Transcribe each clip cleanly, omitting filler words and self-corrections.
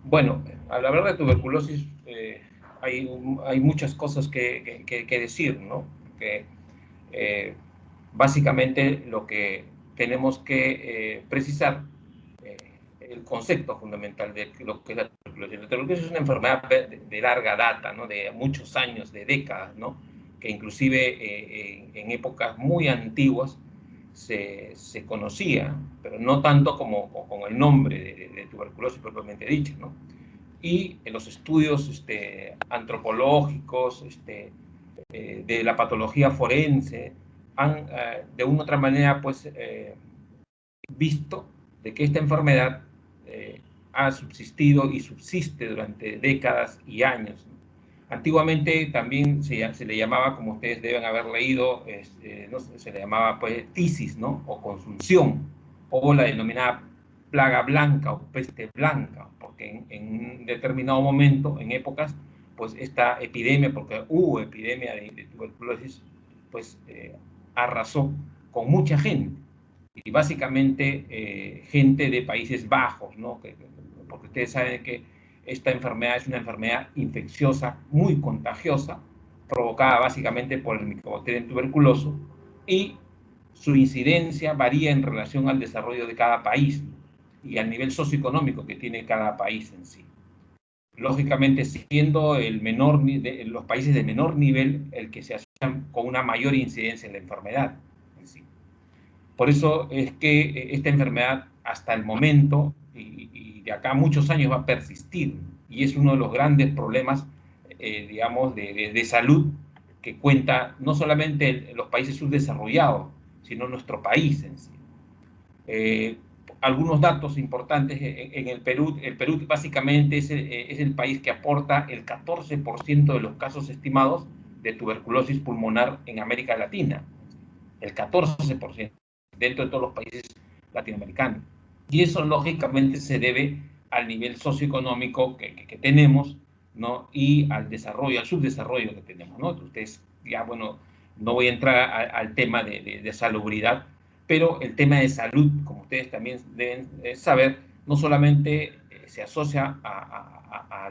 Bueno, al hablar de tuberculosis hay muchas cosas que decir, ¿no? Que, eh, básicamente lo que tenemos que precisar, el concepto fundamental de lo que es la tuberculosis. La tuberculosis es una enfermedad de larga data, ¿no? De muchos años, de décadas, ¿no? Que inclusive en épocas muy antiguas se conocía, pero no tanto como con el nombre de tuberculosis propiamente dicha, ¿no? Y en los estudios antropológicos de la patología forense han de una u otra manera pues visto de que esta enfermedad ha subsistido y subsiste durante décadas y años. Antiguamente también se le llamaba, como ustedes deben haber leído, no sé, se le llamaba pues tisis, ¿no? O consunción, o la denominada plaga blanca o peste blanca, porque en un determinado momento, en épocas, pues esta epidemia, porque hubo epidemia de tuberculosis, pues arrasó con mucha gente, y básicamente gente de Países Bajos, ¿no? Porque ustedes saben que esta enfermedad es una enfermedad infecciosa muy contagiosa, provocada básicamente por el Mycobacterium tuberculoso, y su incidencia varía en relación al desarrollo de cada país y al nivel socioeconómico que tiene cada país en sí. Lógicamente, siendo los países de menor nivel el que se asocian con una mayor incidencia en la enfermedad en sí. Por eso es que esta enfermedad hasta el momento y de acá a muchos años va a persistir, y es uno de los grandes problemas, digamos, de salud que cuenta no solamente los países subdesarrollados, sino nuestro país en sí. Eh, Algunos datos importantes en el Perú básicamente es el país que aporta el 14% de los casos estimados de tuberculosis pulmonar en América Latina, el 14% dentro de todos los países latinoamericanos. Y eso lógicamente se debe al nivel socioeconómico que tenemos, ¿no? Y al desarrollo, al subdesarrollo que tenemos, ¿no? Ustedes, ya, bueno, no voy a entrar al tema de salubridad, pero el tema de salud, como ustedes también deben saber, no solamente se asocia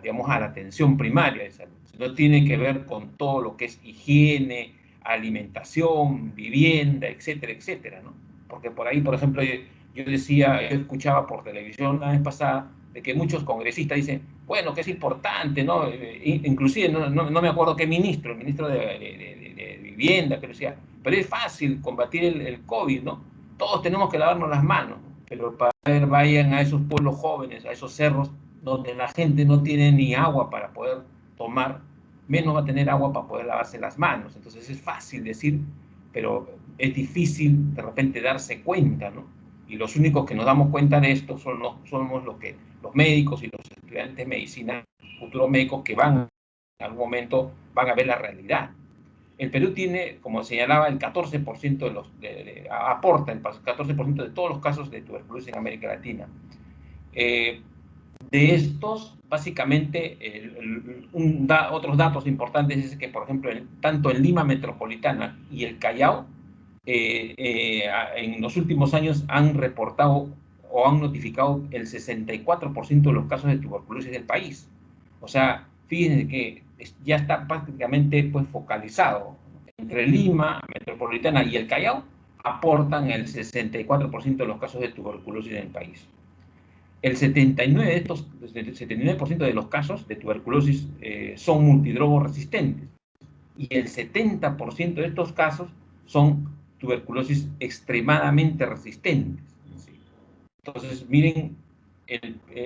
digamos, a la atención primaria de salud, sino tiene que ver con todo lo que es higiene, alimentación, vivienda, etcétera, etcétera, ¿no? Porque por ahí, por ejemplo, yo escuchaba por televisión la vez pasada de que muchos congresistas dicen, bueno, que es importante, ¿no? Inclusive, no me acuerdo qué ministro, el ministro de Vivienda, que decía, pero es fácil combatir el COVID, ¿no? Todos tenemos que lavarnos las manos, pero para ver, vayan a esos pueblos jóvenes, a esos cerros, donde la gente no tiene ni agua para poder tomar, menos va a tener agua para poder lavarse las manos. Entonces es fácil decir, pero es difícil de repente darse cuenta, ¿no? Y los únicos que nos damos cuenta de esto somos los médicos y los estudiantes de medicina, futuros médicos que en algún momento van a ver la realidad. El Perú tiene, como señalaba, el 14% aporta el 14% de todos los casos de tuberculosis en América Latina. De estos, básicamente, otros datos importantes es que, por ejemplo, tanto en Lima Metropolitana y el Callao, en los últimos años han reportado o han notificado el 64% de los casos de tuberculosis del país. O sea, fíjense que ya está prácticamente pues, focalizado. Entre Lima Metropolitana y el Callao aportan el 64% de los casos de tuberculosis en el país. El 79% de los casos de tuberculosis son multidrogo resistentes, y el 70% de estos casos son tuberculosis extremadamente resistentes. Entonces, miren,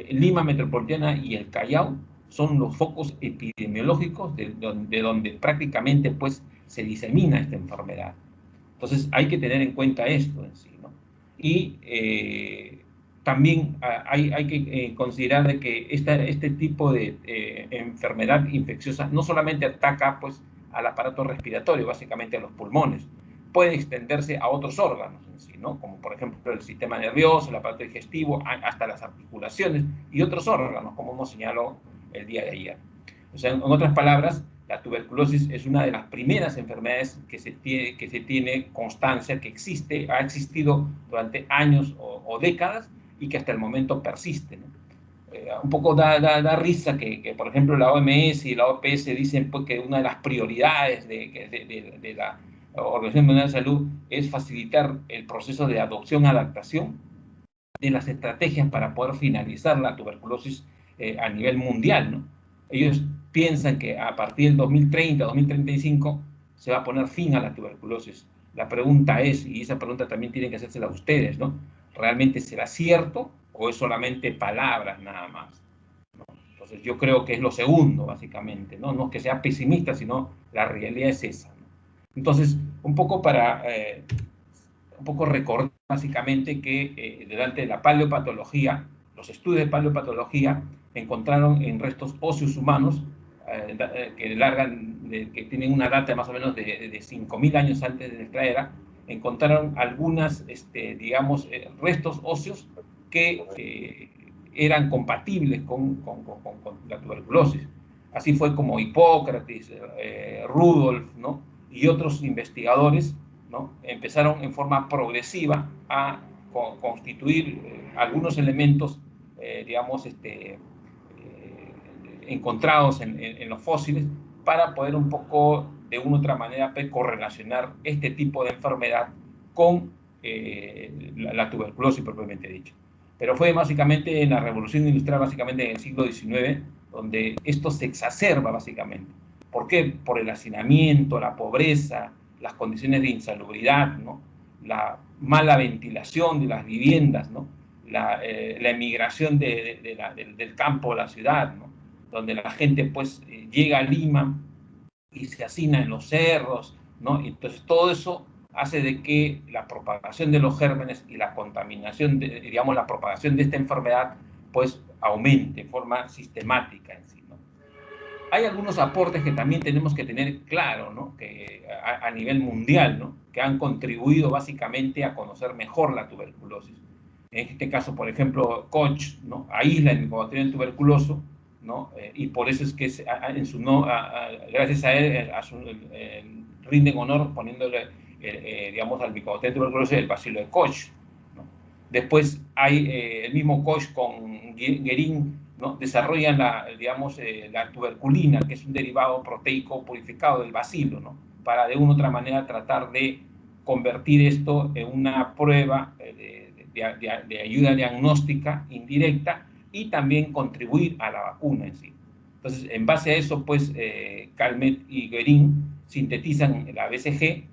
Lima Metropolitana y el Callao son los focos epidemiológicos de donde prácticamente pues, se disemina esta enfermedad. Entonces, hay que tener en cuenta esto en sí, ¿no? Y también hay que considerar de que este tipo de enfermedad infecciosa no solamente ataca pues, al aparato respiratorio, básicamente a los pulmones, puede extenderse a otros órganos en sí, ¿no? Como por ejemplo el sistema nervioso, el aparato digestivo, hasta las articulaciones y otros órganos, como hemos señalado el día de ayer. O sea, en otras palabras, la tuberculosis es una de las primeras enfermedades que se tiene constancia, que ha existido durante años o décadas y que hasta el momento persiste, ¿no? un poco da risa que, por ejemplo, la OMS y la OPS dicen pues, que una de las prioridades de la Organización Mundial de Salud es facilitar el proceso de adopción-adaptación de las estrategias para poder finalizar la tuberculosis a nivel mundial, ¿no? Ellos piensan que a partir del 2030, 2035, se va a poner fin a la tuberculosis. La pregunta es, y esa pregunta también tienen que hacérsela a ustedes, ¿no? ¿Realmente será cierto o es solamente palabras nada más? ¿No? Entonces yo creo que es lo segundo, básicamente, ¿no? No es que sea pesimista, sino la realidad es esa, ¿no? Entonces, un poco para un poco recordar básicamente que delante de la paleopatología, los estudios de paleopatología encontraron en restos óseos humanos que tienen una data más o menos de 5.000 años antes de nuestra era, encontraron algunas, digamos, restos óseos que eran compatibles con la tuberculosis. Así fue como Hipócrates, Rudolf, ¿no? Y otros investigadores, ¿no? Empezaron en forma progresiva a constituir algunos elementos, digamos, encontrados en los fósiles para poder un poco, de una u otra manera, correlacionar este tipo de enfermedad con la tuberculosis propiamente dicho. Pero fue básicamente en la Revolución Industrial, básicamente en el siglo XIX, donde esto se exacerba básicamente. ¿Por qué? Por el hacinamiento, la pobreza, las condiciones de insalubridad, ¿no? La mala ventilación de las viviendas, ¿no? La emigración del campo a la ciudad, ¿no? Donde la gente pues llega a Lima y se hacina en los cerros, ¿no? Y entonces todo eso hace de que la propagación de los gérmenes y la contaminación, digamos, la propagación de esta enfermedad, pues aumente de forma sistemática en sí, ¿no? Hay algunos aportes que también tenemos que tener claro, ¿no? Que a nivel mundial, ¿no? Que han contribuido básicamente a conocer mejor la tuberculosis. En este caso, por ejemplo, Koch, ¿no? Aísla el Mycobacterium tuberculoso, ¿no? Y por eso es que en su no, gracias a él rinden honor poniéndole, digamos, al Mycobacterium tuberculoso el bacilo de Koch, ¿no? Después hay el mismo Koch con Guerin, ¿no? Desarrollan digamos, la tuberculina, que es un derivado proteico purificado del bacilo, ¿no? Para de una u otra manera tratar de convertir esto en una prueba de ayuda diagnóstica indirecta y también contribuir a la vacuna en sí. Entonces, en base a eso, pues, Calmet y Guerin sintetizan la BCG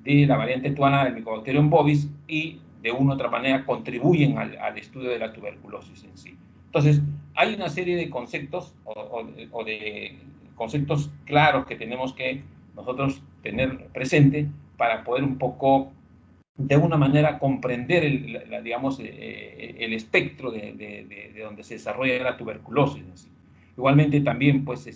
de la variante tuana del Mycobacterium bovis y de una u otra manera contribuyen al estudio de la tuberculosis en sí. Entonces, hay una serie de conceptos o de conceptos claros que tenemos que nosotros tener presente para poder un poco, de una manera, comprender digamos, el espectro de donde se desarrolla la tuberculosis en sí. Igualmente también, pues,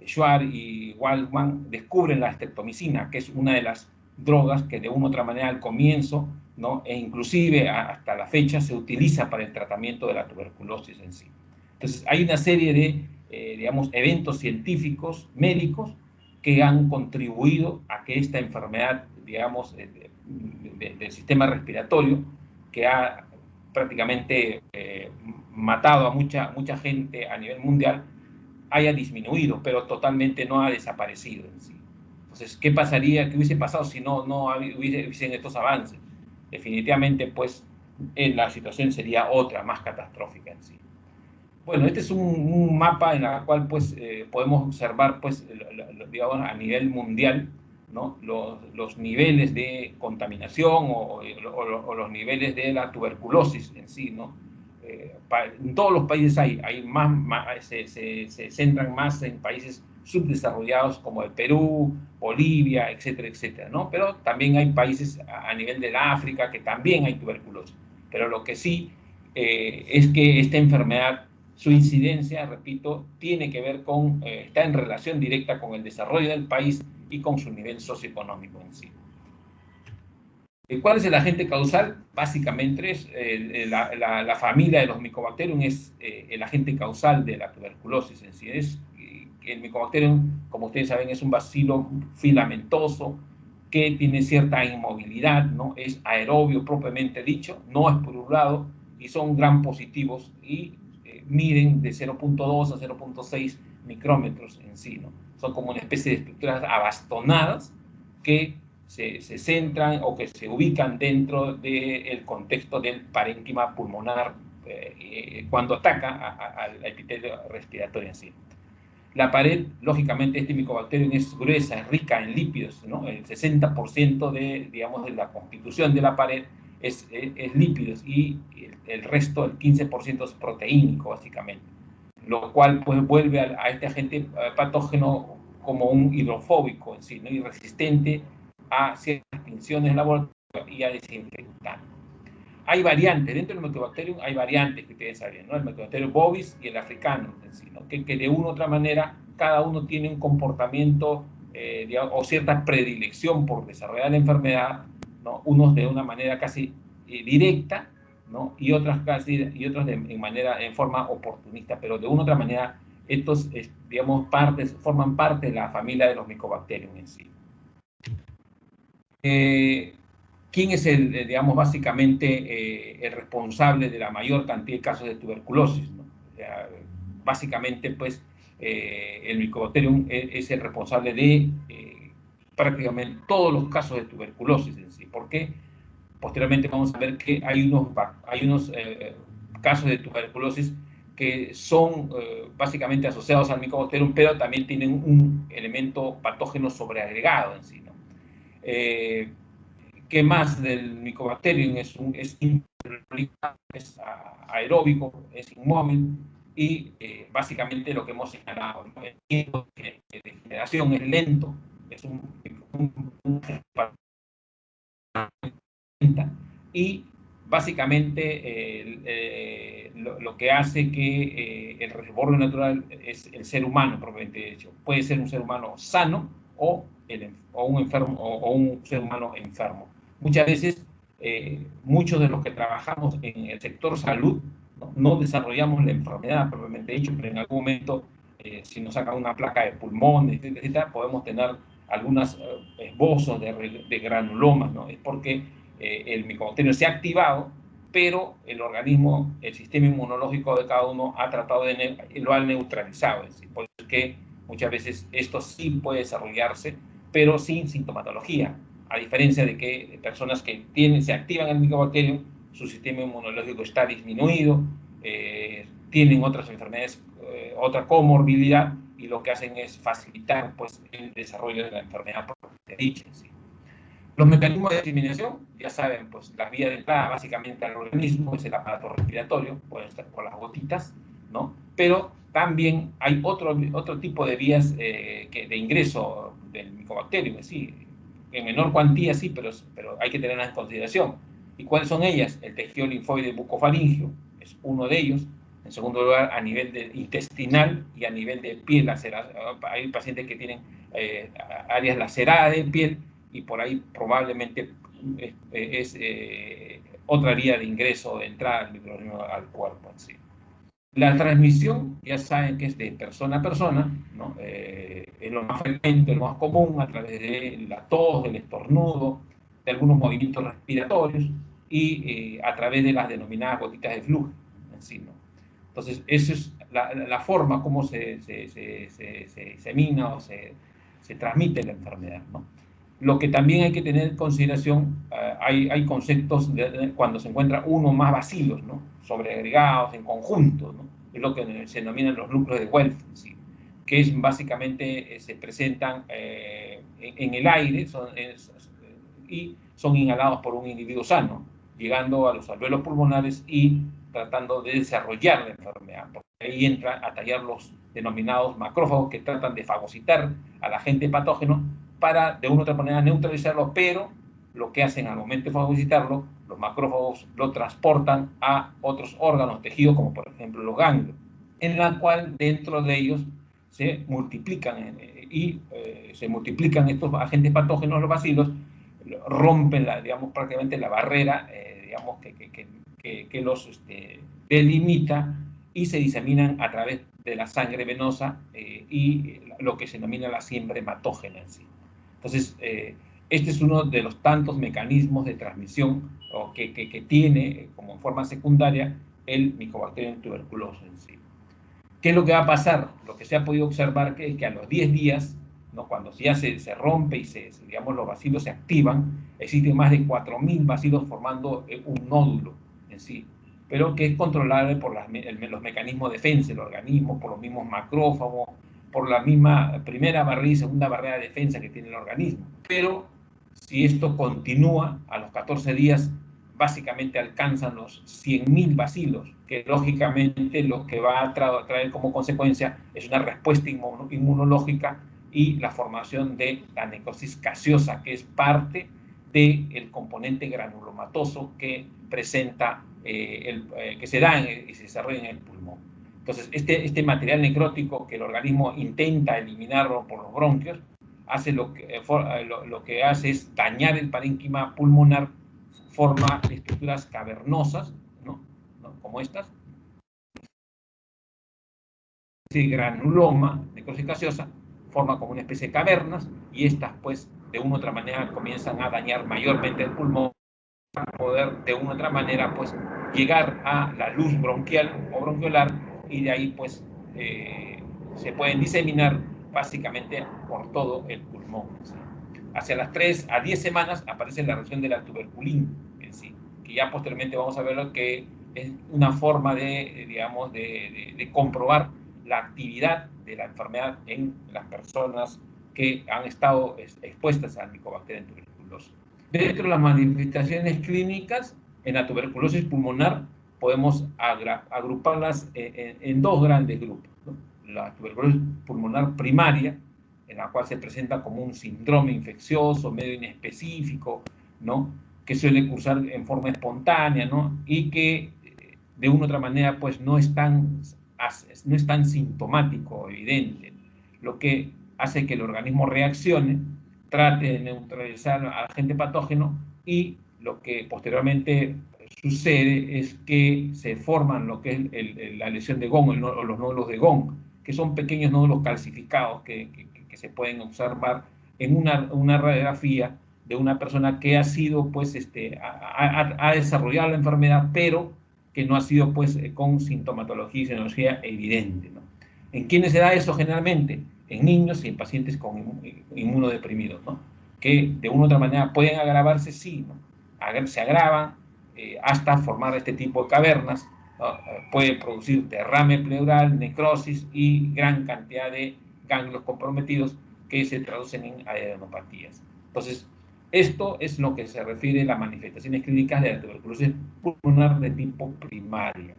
Schwartz y Waldman descubren la streptomicina, que es una de las drogas que de una u otra manera al comienzo, ¿no? E inclusive hasta la fecha se utiliza para el tratamiento de la tuberculosis en sí. Entonces, hay una serie de, digamos, eventos científicos, médicos, que han contribuido a que esta enfermedad, digamos, del sistema respiratorio, que ha prácticamente matado a mucha gente a nivel mundial, haya disminuido, pero totalmente no ha desaparecido en sí. Entonces, ¿qué pasaría, qué hubiese pasado si no hubiesen estos avances? Definitivamente, pues, la situación sería otra, más catastrófica en sí. Bueno, este es un mapa en el cual pues, podemos observar pues, digamos, a nivel mundial, ¿no? los niveles de contaminación o los niveles de la tuberculosis en sí, ¿no? En todos los países hay se centran más en países subdesarrollados como el Perú, Bolivia, etcétera, etcétera, ¿no? Pero también hay países a nivel del África que también hay tuberculosis. Pero lo que sí es que esta enfermedad, su incidencia, repito, tiene que ver está en relación directa con el desarrollo del país y con su nivel socioeconómico en sí. ¿Cuál es el agente causal? Básicamente es la familia de los Mycobacterium es el agente causal de la tuberculosis en sí. El Mycobacterium, como ustedes saben, es un bacilo filamentoso que tiene cierta inmovilidad, ¿no? Es aerobio propiamente dicho, no es purulado y son gram positivos y miden de 0.2 a 0.6 micrómetros en sí, ¿no? Son como una especie de estructuras abastonadas que se centran o que se ubican dentro del contexto del parénquima pulmonar cuando ataca al epitelio respiratorio en sí. La pared, lógicamente, este Mycobacterium es gruesa, es rica en lípidos, ¿no? El 60% digamos, de la constitución de la pared es lípidos y el resto, el 15%, es proteínico, básicamente. Lo cual pues, vuelve a este agente patógeno como un hidrofóbico en sí, ¿no? Y resistente a ciertas tinciones en laboratorio y a desinfectar. Hay variantes, dentro del Mycobacterium hay variantes que ustedes saben, ¿no? El Mycobacterium bovis y el africano, en sí, ¿no? que de una u otra manera cada uno tiene un comportamiento digamos, o cierta predilección por desarrollar la enfermedad, ¿no? Unos de una manera casi directa, ¿no? y otros en forma oportunista, pero de una u otra manera estos, digamos, forman parte de la familia de los Mycobacterium en sí. ¿Quién es digamos, básicamente el responsable de la mayor cantidad de casos de tuberculosis, ¿no? O sea, básicamente, pues, el Mycobacterium es el responsable de prácticamente todos los casos de tuberculosis en sí. ¿Por qué? Posteriormente vamos a ver que hay unos casos de tuberculosis que son básicamente asociados al Mycobacterium, pero también tienen un elemento patógeno sobreagregado en sí, ¿no? ¿Qué más del Mycobacterium? Es aeróbico, es inmóvil y básicamente lo que hemos señalado, ¿no? El tiempo de generación es lento, es y básicamente lo que hace que el reservorio natural es el ser humano propiamente dicho. Puede ser un ser humano sano o un enfermo o un ser humano enfermo. Muchas veces, muchos de los que trabajamos en el sector salud no desarrollamos la enfermedad propiamente dicho, pero en algún momento, si nos sacan una placa de pulmón, etc., podemos tener algunos esbozos de granulomas, ¿no? Es porque el Mycobacterium se ha activado, pero el organismo, el sistema inmunológico de cada uno ha tratado lo ha neutralizado. Es decir, por eso es que muchas veces esto sí puede desarrollarse, pero sin sintomatología, a diferencia de que personas que se activan el Mycobacterium, su sistema inmunológico está disminuido, tienen otras enfermedades, otra comorbilidad, y lo que hacen es facilitar pues, el desarrollo de la enfermedad propiamente dicha. ¿Sí? Los mecanismos de diseminación, ya saben, pues la vía de entrada básicamente al organismo es el aparato respiratorio, puede estar por las gotitas, ¿no? Pero también hay otro tipo de vías de ingreso del Mycobacterium, sí, en menor cuantía sí, pero hay que tenerlas en consideración. ¿Y cuáles son ellas? El tejido linfoide bucofaringio es uno de ellos. En segundo lugar, a nivel intestinal y a nivel de piel lacerada. Hay pacientes que tienen áreas laceradas de piel y por ahí probablemente es otra vía de ingreso, de entrada del microorganismo al cuerpo en sí. La transmisión, ya saben que es de persona a persona, ¿no? Es lo más frecuente, lo más común, a través de la tos, del estornudo, de algunos movimientos respiratorios y a través de las denominadas gotitas de flujo en sí, ¿no? Entonces, esa es la forma como se disemina o se transmite la enfermedad, ¿no? Lo que también hay que tener en consideración, hay conceptos cuando se encuentra uno o más bacilos, ¿no? Sobreagregados en conjunto, ¿no? Es lo que se denominan los núcleos de Welf, ¿sí? Que es básicamente se presentan en el aire y son inhalados por un individuo sano, llegando a los alvéolos pulmonares y tratando de desarrollar la enfermedad. Porque ahí entra a tallar los denominados macrófagos que tratan de fagocitar al agente patógeno para de una u otra manera neutralizarlo, pero lo que hacen al momento de fagocitarlo, los macrófagos lo transportan a otros órganos, tejidos, como por ejemplo los ganglios, en la cual dentro de ellos se multiplican se multiplican estos agentes patógenos, los bacilos, rompen digamos, prácticamente la barrera digamos, que los delimita y se diseminan a través de la sangre venosa y lo que se denomina la siembra hematógena en sí. Entonces, este es uno de los tantos mecanismos de transmisión que tiene como forma secundaria el Mycobacterium tuberculosis en sí. ¿Qué es lo que va a pasar? Lo que se ha podido observar es que a los 10 días, ¿no? Cuando ya se rompe y digamos, los bacilos se activan, existen más de 4.000 bacilos formando un nódulo en sí, pero que es controlable por los mecanismos de defensa del organismo, por los mismos macrófagos, por la misma primera barrera y segunda barrera de defensa que tiene el organismo. Pero si esto continúa, a los 14 días básicamente alcanzan los 100.000 bacilos, que lógicamente lo que va a traer como consecuencia es una respuesta inmunológica y la formación de la necrosis gaseosa, que es parte del componente granulomatoso que presenta, que se da y se desarrolla en el pulmón. Entonces, este material necrótico que el organismo intenta eliminarlo por los bronquios, hace lo que hace es dañar el parénquima pulmonar, forma estructuras cavernosas, ¿no? Como estas, ese granuloma, necrosis gaseosa, forma como una especie de cavernas, y estas, pues, de una u otra manera comienzan a dañar mayormente el pulmón, para poder, de una u otra manera, pues, llegar a la luz bronquial o bronquiolar, y de ahí, pues, se pueden diseminar básicamente por todo el pulmón, ¿sí? Hacia las 3 a 10 semanas aparece la reacción de la tuberculina en sí, que ya posteriormente vamos a ver lo que es una forma de, digamos, de comprobar la actividad de la enfermedad en las personas que han estado expuestas al Mycobacterium tuberculosis. Dentro de las manifestaciones clínicas, en la tuberculosis pulmonar podemos agruparlas en dos grandes grupos, ¿no? La tuberculosis pulmonar primaria, en la cual se presenta como un síndrome infeccioso, medio inespecífico, ¿no? Que suele cursar en forma espontánea, ¿no? Y que de una u otra manera pues no es tan sintomático o evidente, lo que hace que el organismo reaccione, trate de neutralizar al agente patógeno, y lo que posteriormente sucede es que se forman lo que es la lesión de Gong, o los nódulos de Gong, que son pequeños nódulos calcificados que se pueden observar en una radiografía de una persona que ha sido, pues, ha desarrollado la enfermedad, pero que no ha sido, pues, con sintomatología y fisiología evidente, ¿no? ¿En quiénes se da eso generalmente? En niños y en pacientes con inmunodeprimidos, ¿no? Que de una u otra manera pueden agravarse, sí, ¿no? Se agravan hasta formar este tipo de cavernas, ¿no? Puede producir derrame pleural, necrosis y gran cantidad de ganglios comprometidos que se traducen en adenopatías. Entonces, esto es lo que se refiere a las manifestaciones clínicas de la tuberculosis pulmonar de tipo primaria.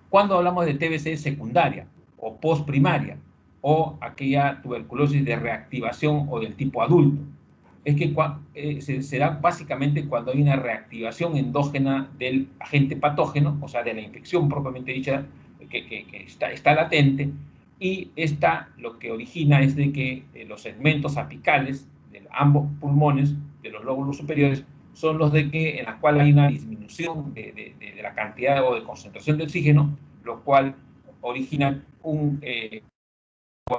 Cuando hablamos de TBC secundaria o postprimaria, o aquella tuberculosis de reactivación o del tipo adulto, es que se da básicamente cuando hay una reactivación endógena del agente patógeno, o sea, de la infección propiamente dicha, que está latente, y esta lo que origina es de que los segmentos apicales de ambos pulmones, de los lóbulos superiores, son los de que, en la cual hay una disminución de la cantidad o de concentración de oxígeno, lo cual origina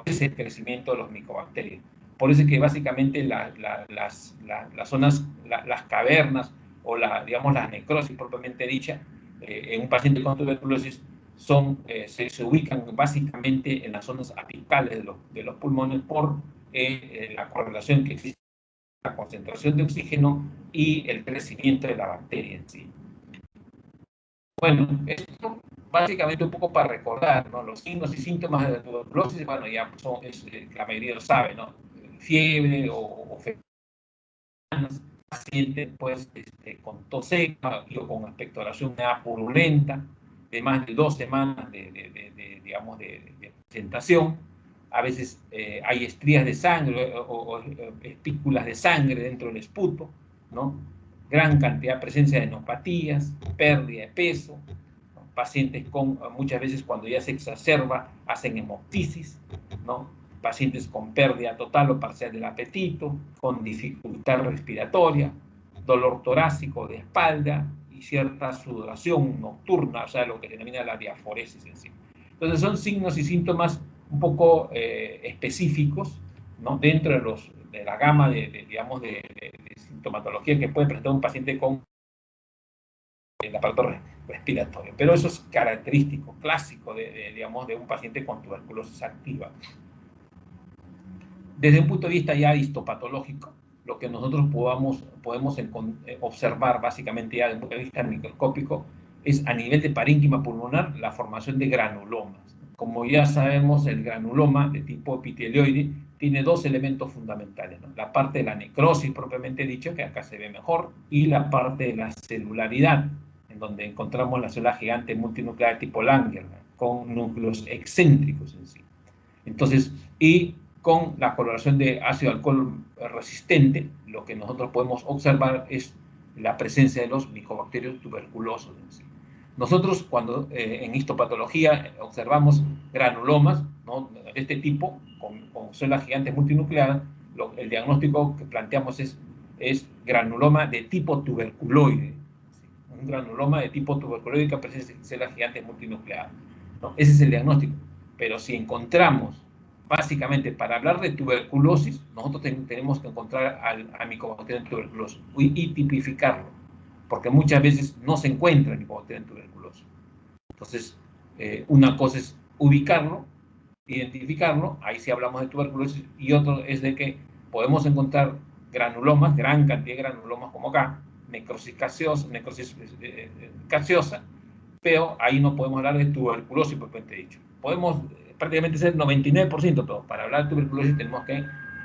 ese crecimiento de los micobacterios. Por eso es que básicamente las zonas, las cavernas o digamos las necrosis propiamente dicha en un paciente con tuberculosis se ubican básicamente en las zonas apicales de los pulmones por la correlación que existe entre la concentración de oxígeno y el crecimiento de la bacteria en sí. Bueno, esto básicamente un poco para recordar, ¿no? Los signos y síntomas de la tuberculosis, bueno, ya son, la mayoría lo sabe, ¿no? Fiebre o paciente pues con tos seca o con expectoración purulenta de más de 2 semanas digamos, de presentación. A veces hay estrías de sangre o espículas de sangre dentro del esputo, ¿no? Gran cantidad, presencia de neuropatías, pérdida de peso, ¿no? Pacientes con, muchas veces cuando ya se exacerba, hacen hemoptisis, ¿no? Pacientes con pérdida total o parcial del apetito, con dificultad respiratoria, dolor torácico de espalda y cierta sudoración nocturna, o sea, lo que se denomina la diaforesis en sí. Entonces son signos y síntomas un poco específicos, ¿no? Dentro de la gama digamos, de sintomatología que puede presentar un paciente con el aparato respiratorio. Pero eso es característico, clásico digamos, de un paciente con tuberculosis activa. Desde un punto de vista ya histopatológico, lo que nosotros podemos observar básicamente ya desde un punto de vista microscópico es a nivel de parénquima pulmonar la formación de granulomas. Como ya sabemos, el granuloma de tipo epitelioide tiene dos elementos fundamentales, ¿no? La parte de la necrosis propiamente dicho, que acá se ve mejor, y la parte de la celularidad, en donde encontramos la célula gigante multinuclear tipo Langerhans, con núcleos excéntricos en sí. Entonces, y con la coloración de ácido alcohol resistente, lo que nosotros podemos observar es la presencia de los micobacterios tuberculosos en sí. Nosotros, cuando en histopatología observamos granulomas, ¿no?, de este tipo, con células gigantes multinucleadas, el diagnóstico que planteamos es granuloma de tipo tuberculoide. ¿Sí? Un granuloma de tipo tuberculoide que presenta células gigantes multinucleadas, ¿no? Ese es el diagnóstico. Pero si encontramos, básicamente, para hablar de tuberculosis, nosotros tenemos que encontrar al micobacterium tuberculoso y tipificarlo, porque muchas veces no se encuentra el micobacterium tuberculoso. Entonces, una cosa es ubicarlo, identificarlo, ahí sí hablamos de tuberculosis, y otro es de que podemos encontrar granulomas, gran cantidad de granulomas como acá, necrosis gaseosa, pero ahí no podemos hablar de tuberculosis propiamente dicho. Podemos prácticamente ser 99%, pero para hablar de tuberculosis tenemos que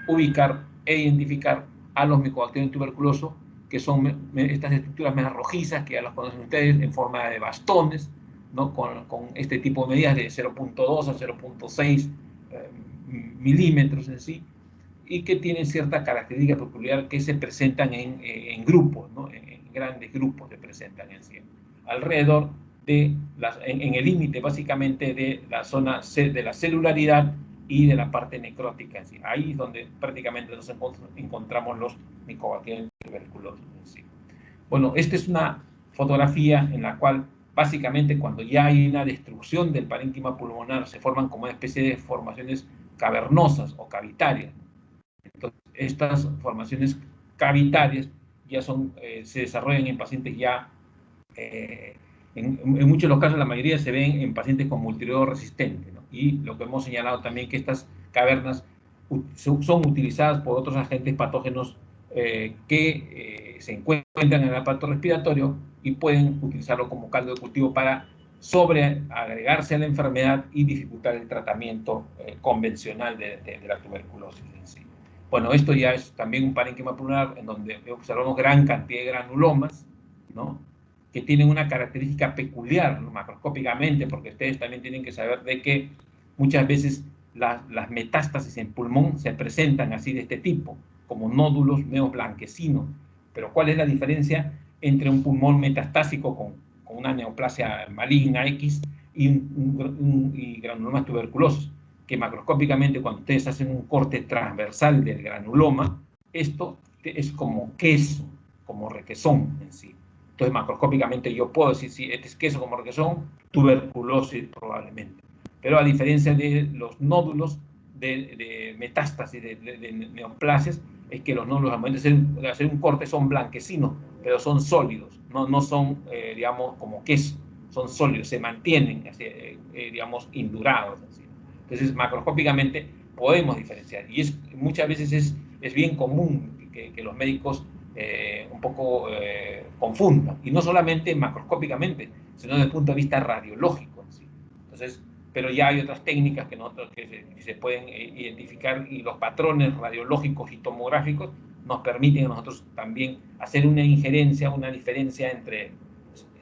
ubicar e identificar a los micobacterium tuberculosos, que son estas estructuras más rojizas, que ya las conocen ustedes, en forma de bastones, ¿no? Con este tipo de medidas de 0.2 a 0.6 milímetros en sí, y que tienen cierta característica peculiar que se presentan en grupos, ¿no? En grandes grupos se presentan en sí, alrededor de en el límite básicamente de la zona de la celularidad y de la parte necrótica en sí. Ahí es donde prácticamente nos encontramos los micobacterium tuberculosos en sí. Bueno, esta es una fotografía en la cual básicamente cuando ya hay una destrucción del parénquima pulmonar se forman como una especie de formaciones cavernosas o cavitarias. Entonces, estas formaciones cavitarias ya se desarrollan en pacientes ya, en muchos de los casos, la mayoría se ven en pacientes con multirodo resistente, ¿no? Y lo que hemos señalado también que estas cavernas son utilizadas por otros agentes patógenos que se encuentran en el aparato respiratorio y pueden utilizarlo como caldo de cultivo para sobreagregarse a la enfermedad y dificultar el tratamiento convencional de la tuberculosis en sí. Bueno, esto ya es también un parénquima pulmonar en donde observamos gran cantidad de granulomas, ¿no?, que tienen una característica peculiar, ¿no?, macroscópicamente, porque ustedes también tienen que saber de que muchas veces las metástasis en pulmón se presentan así de este tipo, como nódulos medio blanquecinos. Pero ¿cuál es la diferencia entre un pulmón metastásico con una neoplasia maligna X y granulomas tuberculosos? Que macroscópicamente, cuando ustedes hacen un corte transversal del granuloma, esto es como queso, como requesón en sí. Entonces, macroscópicamente yo puedo decir si este es queso como requesón, tuberculosis probablemente. Pero a diferencia de los nódulos de metástasis, de neoplasias, es que los nódulos al momento de hacer un corte son blanquecinos, pero son sólidos, no son, digamos, como queso, son sólidos, se mantienen, digamos, indurados. Así. Entonces, macroscópicamente podemos diferenciar. Y muchas veces es bien común que los médicos un poco confundan. Y no solamente macroscópicamente, sino desde el punto de vista radiológico. ¿Sí? Entonces, pero ya hay otras técnicas que se pueden identificar, y los patrones radiológicos y tomográficos nos permiten a nosotros también hacer una injerencia, una diferencia entre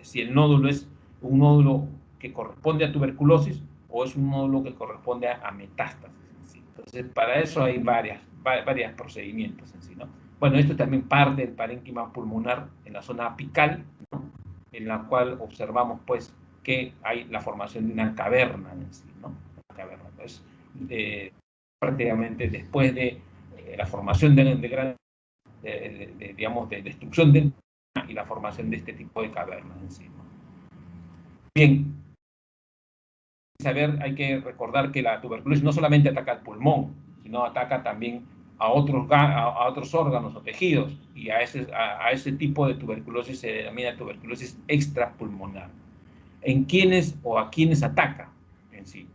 si el nódulo es un nódulo que corresponde a tuberculosis o es un nódulo que corresponde a metástasis. ¿Sí? Entonces, para eso hay varios procedimientos en sí, ¿no? Bueno, esto es también parte del parénquima pulmonar en la zona apical, ¿no?, en la cual observamos, pues, que hay la formación de una caverna en sí, ¿no? Una caverna. Entonces, prácticamente después de la formación digamos, de destrucción del y la formación de este tipo de cavernas en sí, ¿no? Bien, hay que recordar que la tuberculosis no solamente ataca al pulmón, sino ataca también a otros órganos o tejidos, y a ese tipo de tuberculosis se denomina tuberculosis extrapulmonar. ¿En quiénes o a quiénes ataca en sí?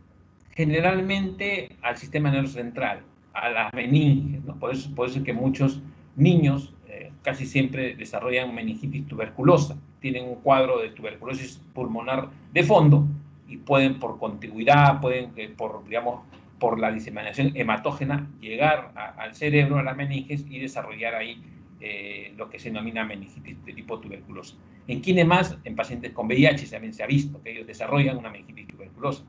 Generalmente al sistema nervioso central, a las meninges, ¿no? Por eso es que muchos niños casi siempre desarrollan meningitis tuberculosa, tienen un cuadro de tuberculosis pulmonar de fondo y pueden por contigüidad, pueden por la diseminación hematógena llegar al cerebro, a las meninges y desarrollar ahí lo que se denomina meningitis de tipo tuberculosa. ¿En quiénes más? En pacientes con VIH también se ha visto que ellos desarrollan una meningitis tuberculosa.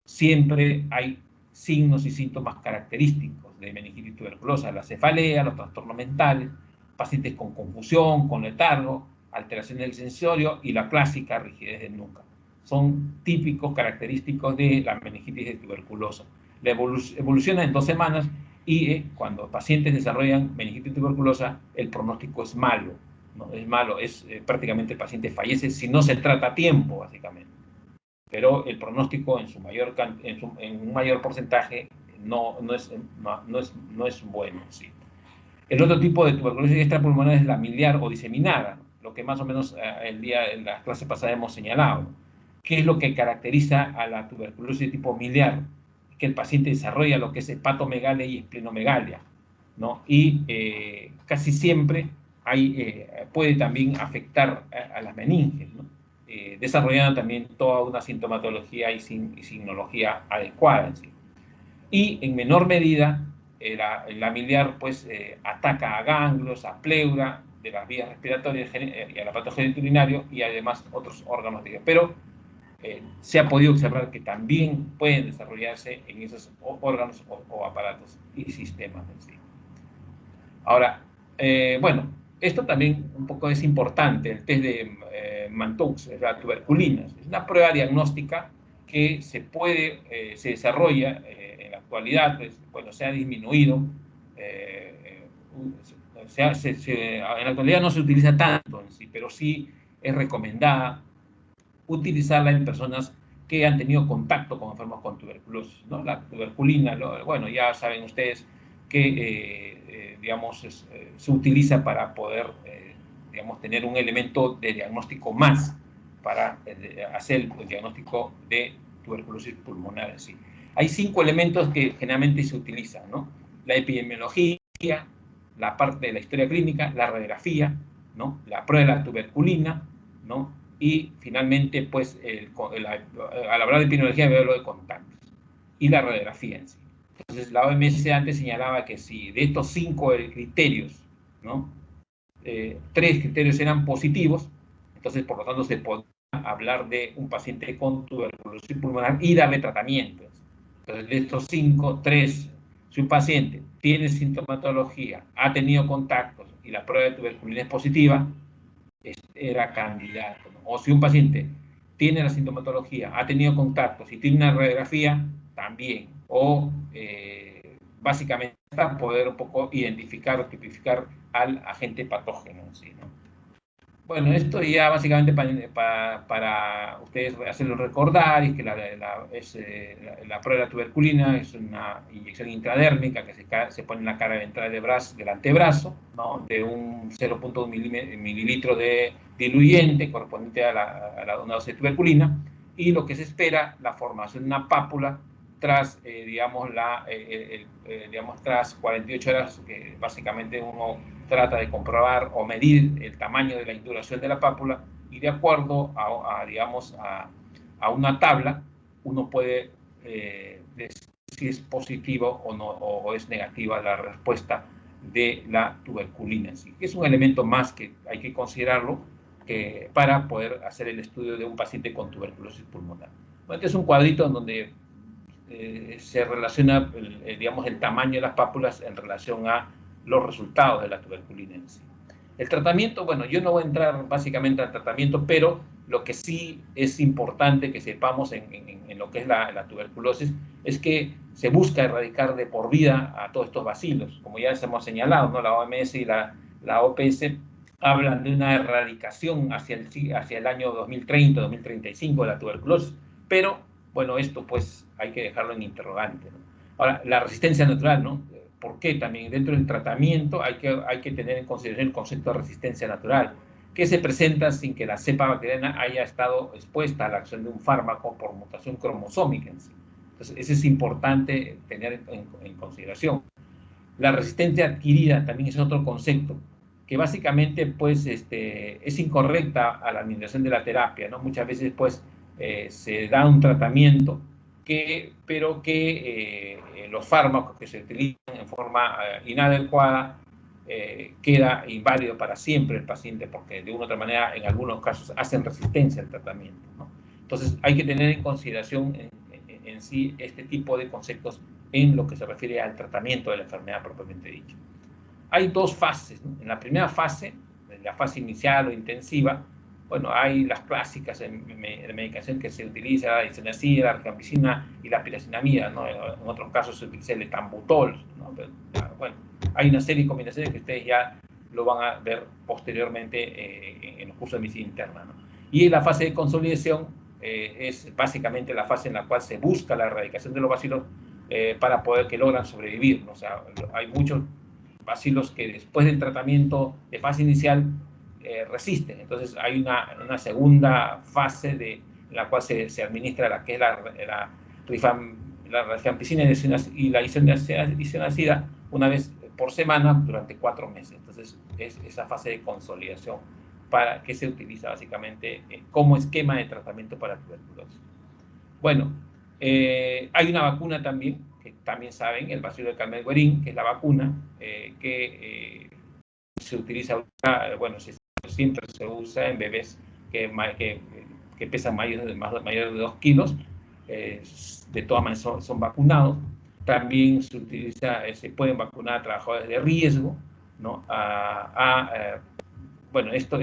Siempre hay signos y síntomas característicos de meningitis tuberculosa: la cefalea, los trastornos mentales, pacientes con confusión, con letargo, alteración del sensorio y la clásica rigidez de nuca. Son típicos característicos de la meningitis de tuberculosa. La evoluciona en 2 semanas y cuando pacientes desarrollan meningitis tuberculosa, el pronóstico es malo, ¿no? Es malo, prácticamente el paciente fallece si no se trata a tiempo, básicamente. Pero el pronóstico en un mayor porcentaje no es bueno. ¿Sí? El otro tipo de tuberculosis extrapulmonar es la miliar o diseminada, lo que más o menos en la clase pasada hemos señalado. ¿Qué es lo que caracteriza a la tuberculosis de tipo miliar? Que el paciente desarrolla lo que es hepatomegalia y esplenomegalia, ¿no? Y casi siempre puede también afectar a las meninges, ¿no? Desarrollando también toda una sintomatología y signología adecuada en sí. Y en menor medida, la miliar pues ataca a ganglios, a pleura de las vías respiratorias y al aparato genitourinario y además otros órganos, pero se ha podido observar que también pueden desarrollarse en esos órganos o aparatos y sistemas en sí. Ahora, bueno, esto también un poco es importante, el test de Mantoux, la tuberculina. Es una prueba diagnóstica que se desarrolla en la actualidad, pues, bueno, se ha disminuido, en la actualidad no se utiliza tanto en sí, pero sí es recomendada utilizarla en personas que han tenido contacto con enfermos con tuberculosis, ¿no? La tuberculina, bueno, ya saben ustedes que, se utiliza para poder, tener un elemento de diagnóstico más para hacer el diagnóstico de tuberculosis pulmonar en sí. Hay 5 elementos que generalmente se utilizan, ¿no? La epidemiología, la parte de la historia clínica, la radiografía, ¿no? La prueba de la tuberculina, ¿no? Y finalmente, pues, al hablar de epidemiología, veo lo de contactos y la radiografía en sí. Entonces, la OMS antes señalaba que si de estos 5 criterios, ¿no? 3 criterios eran positivos, entonces, por lo tanto, se podía hablar de un paciente con tuberculosis pulmonar y darle tratamientos. Entonces, de estos 5, 3, si un paciente tiene sintomatología, ha tenido contactos y la prueba de tuberculina es positiva, era candidato, ¿no? O si un paciente tiene la sintomatología, ha tenido contactos y tiene una radiografía, también. O básicamente para poder un poco identificar o tipificar al agente patógeno en sí, ¿no? Bueno, esto ya básicamente para ustedes hacerlo recordar, y que la prueba de la tuberculina es una inyección intradérmica que se pone en la cara ventral del antebrazo, ¿no? De un 0.1 mililitro de diluyente correspondiente a una dosis de tuberculina, y lo que se espera, la formación de una pápula tras, tras 48 horas, que básicamente uno trata de comprobar o medir el tamaño de la induración de la pápula, y de acuerdo a una tabla, uno puede decir si es positivo o no, o es negativa la respuesta de la tuberculina en sí. Es un elemento más que hay que considerarlo para poder hacer el estudio de un paciente con tuberculosis pulmonar. Este es un cuadrito en donde se relaciona, el tamaño de las pápulas en relación a los resultados de la tuberculina en sí. El tratamiento, bueno, yo no voy a entrar básicamente al tratamiento, pero lo que sí es importante que sepamos en lo que es la tuberculosis es que se busca erradicar de por vida a todos estos bacilos. Como ya hemos señalado, ¿no? La OMS y la OPS hablan de una erradicación hacia el año 2030, 2035 de la tuberculosis, pero bueno, esto pues hay que dejarlo en interrogante, ¿no? Ahora, la resistencia natural, ¿no? ¿Por qué? También dentro del tratamiento hay que tener en consideración el concepto de resistencia natural, que se presenta sin que la cepa bacteriana haya estado expuesta a la acción de un fármaco por mutación cromosómica en sí. Entonces, eso es importante tener en consideración. La resistencia adquirida también es otro concepto, que básicamente pues, es incorrecta a la administración de la terapia, ¿no? Muchas veces pues, se da un tratamiento, pero que los fármacos que se utilizan en forma inadecuada queda inválido para siempre el paciente, porque de una u otra manera en algunos casos hacen resistencia al tratamiento, ¿no? Entonces hay que tener en consideración en sí este tipo de conceptos en lo que se refiere al tratamiento de la enfermedad propiamente dicho. Hay dos fases, ¿no? En la primera fase, en la fase inicial o intensiva, bueno, hay las clásicas de medicación que se utiliza, la isoniazida, la rifampicina y la piracinamida, ¿no? En otros casos se utiliza el etambutol, ¿no? Pero, bueno, hay una serie de combinaciones que ustedes ya lo van a ver posteriormente en el curso de medicina interna, ¿no? Y la fase de consolidación es básicamente la fase en la cual se busca la erradicación de los bacilos para poder que logran sobrevivir, ¿no? O sea, hay muchos bacilos que después del tratamiento de fase inicial resisten. Entonces hay una segunda fase en la cual se administra la que es la rifampicina y la isoniazida una vez por semana durante 4 meses. Entonces es esa fase de consolidación para que se utiliza básicamente como esquema de tratamiento para tuberculosis. Bueno, hay una vacuna también, que también saben, el bacilo de Calmette-Guerin, que es la vacuna que se utiliza, bueno, siempre se usa en bebés que pesan mayor de 2 kilos, de todas maneras son vacunados. También se utiliza, se pueden vacunar a trabajadores de riesgo, ¿no? Bueno, esta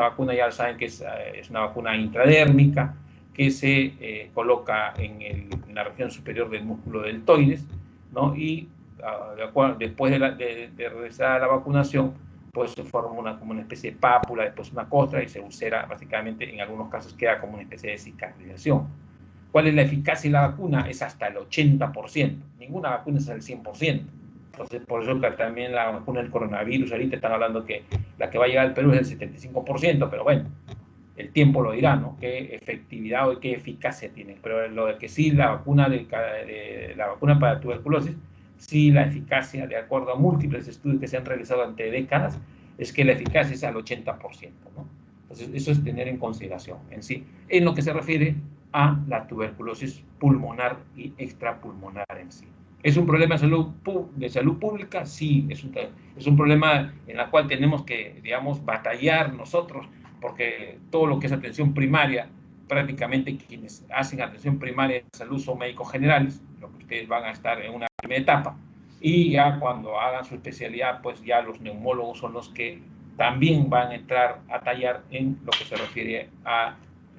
vacuna ya saben que es una vacuna intradérmica que se coloca en la región superior del músculo deltoides, ¿no? Y después de realizar la vacunación, pues se forma como una especie de pápula, después una costra y se ulcera, básicamente en algunos casos queda como una especie de cicatrización. ¿Cuál es la eficacia de la vacuna? Es hasta el 80%. Ninguna vacuna es al 100%. Entonces, por eso que también la vacuna del coronavirus, ahorita están hablando que la que va a llegar al Perú es del 75%, pero bueno, el tiempo lo dirá, ¿no? Qué efectividad o qué eficacia tiene. Pero lo de que sí, la vacuna para tuberculosis, sí la eficacia, de acuerdo a múltiples estudios que se han realizado durante décadas, es que la eficacia es al 80%, ¿no? Entonces, eso es tener en consideración en sí, en lo que se refiere a la tuberculosis pulmonar y extrapulmonar en sí. ¿Es un problema de salud pública? Sí, es un problema en el cual tenemos que, digamos, batallar nosotros, porque todo lo que es atención primaria, prácticamente quienes hacen atención primaria de salud son médicos generales, lo que ustedes van a estar en una primera etapa, y ya cuando hagan su especialidad, pues ya los neumólogos son los que también van a entrar a tallar en lo que se refiere a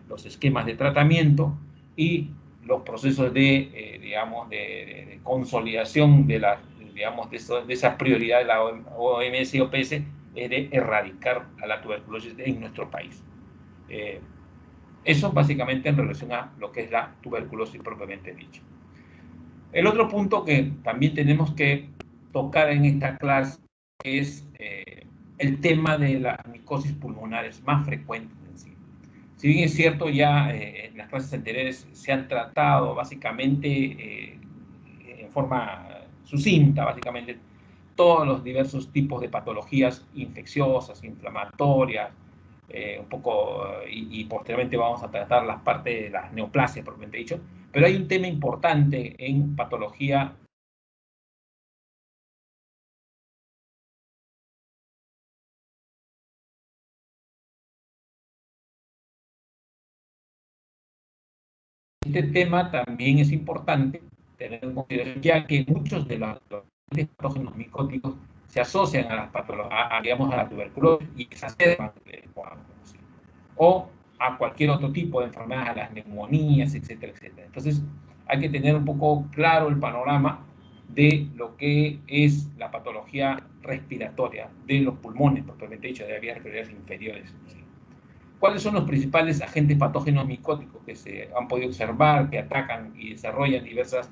los esquemas de tratamiento y los procesos digamos, de consolidación digamos, de esa prioridad de la OMS y OPS, es de erradicar a la tuberculosis en nuestro país. Eso básicamente en relación a lo que es la tuberculosis propiamente dicha. El otro punto que también tenemos que tocar en esta clase es el tema de las micosis pulmonares más frecuentes en sí. Si bien es cierto, ya en las clases anteriores se han tratado básicamente en forma sucinta, básicamente, todos los diversos tipos de patologías infecciosas, inflamatorias, un poco, y posteriormente vamos a tratar las partes de las neoplasias, propiamente dicho, pero hay un tema importante en patología. Este tema también es importante tener en consideración, ya que muchos de los patógenos micóticos se asocian a, digamos, a la tuberculosis y exacerban o a cualquier otro tipo de enfermedades, a las neumonías, etcétera, etcétera. Entonces, hay que tener un poco claro el panorama de lo que es la patología respiratoria de los pulmones, propiamente dicho, de las vías respiratorias inferiores. ¿Cuáles son los principales agentes patógenos micóticos que se han podido observar, que atacan y desarrollan diversas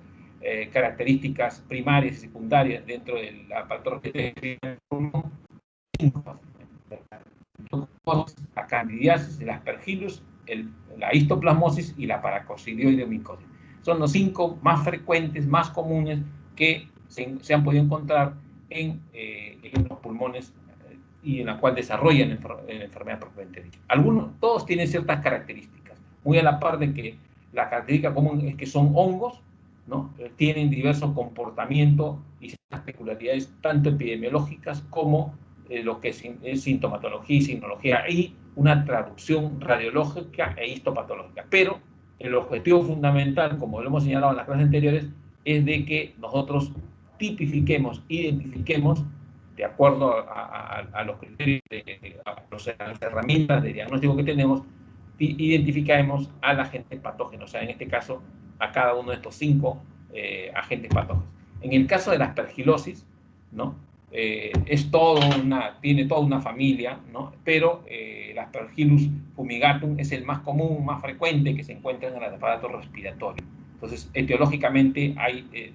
características primarias y secundarias dentro de la patología del pulmón. La candidiasis, el aspergillus, la histoplasmosis y la paracoccidioides. Son los 5 más frecuentes, más comunes que se han podido encontrar en los pulmones y en la cual desarrollan la enfermedad propiamente dicha. Todos tienen ciertas características, muy a la par de que la característica común es que son hongos, ¿no? Tienen diversos comportamientos y ciertas peculiaridades tanto epidemiológicas como lo que es sintomatología y signología y una traducción radiológica e histopatológica. Pero el objetivo fundamental, como lo hemos señalado en las clases anteriores, es de que nosotros tipifiquemos, identifiquemos, de acuerdo a los criterios, a las herramientas de diagnóstico que tenemos, identificamos al agente patógeno, o sea, en este caso, a cada uno de estos 5 agentes patógenos. En el caso de la aspergilosis, ¿no? Tiene toda una familia, ¿no? Pero el Aspergillus fumigatum es el más común, más frecuente que se encuentra en el aparato respiratorio. Entonces, etiológicamente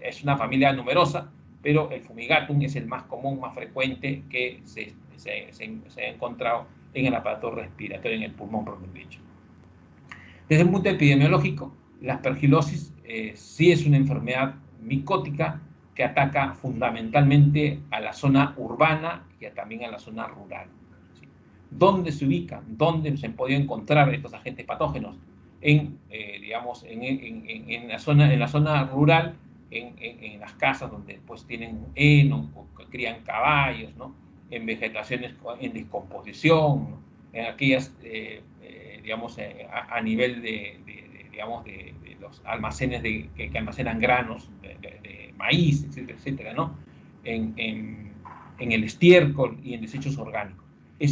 es una familia numerosa, pero el fumigatum es el más común, más frecuente que se ha encontrado en el aparato respiratorio, en el pulmón propiamente dicho. Desde el punto epidemiológico, la aspergilosis sí es una enfermedad micótica que ataca fundamentalmente a la zona urbana y también a la zona rural. ¿Sí? ¿Dónde se ubican? ¿Dónde se han podido encontrar estos agentes patógenos? Digamos, en la zona rural, en las casas donde pues tienen heno, crían caballos, ¿no? En vegetaciones en descomposición, ¿no? En aquellas, digamos, a nivel de los almacenes que almacenan granos de maíz, etcétera, etcétera, ¿no? En el estiércol y en desechos orgánicos.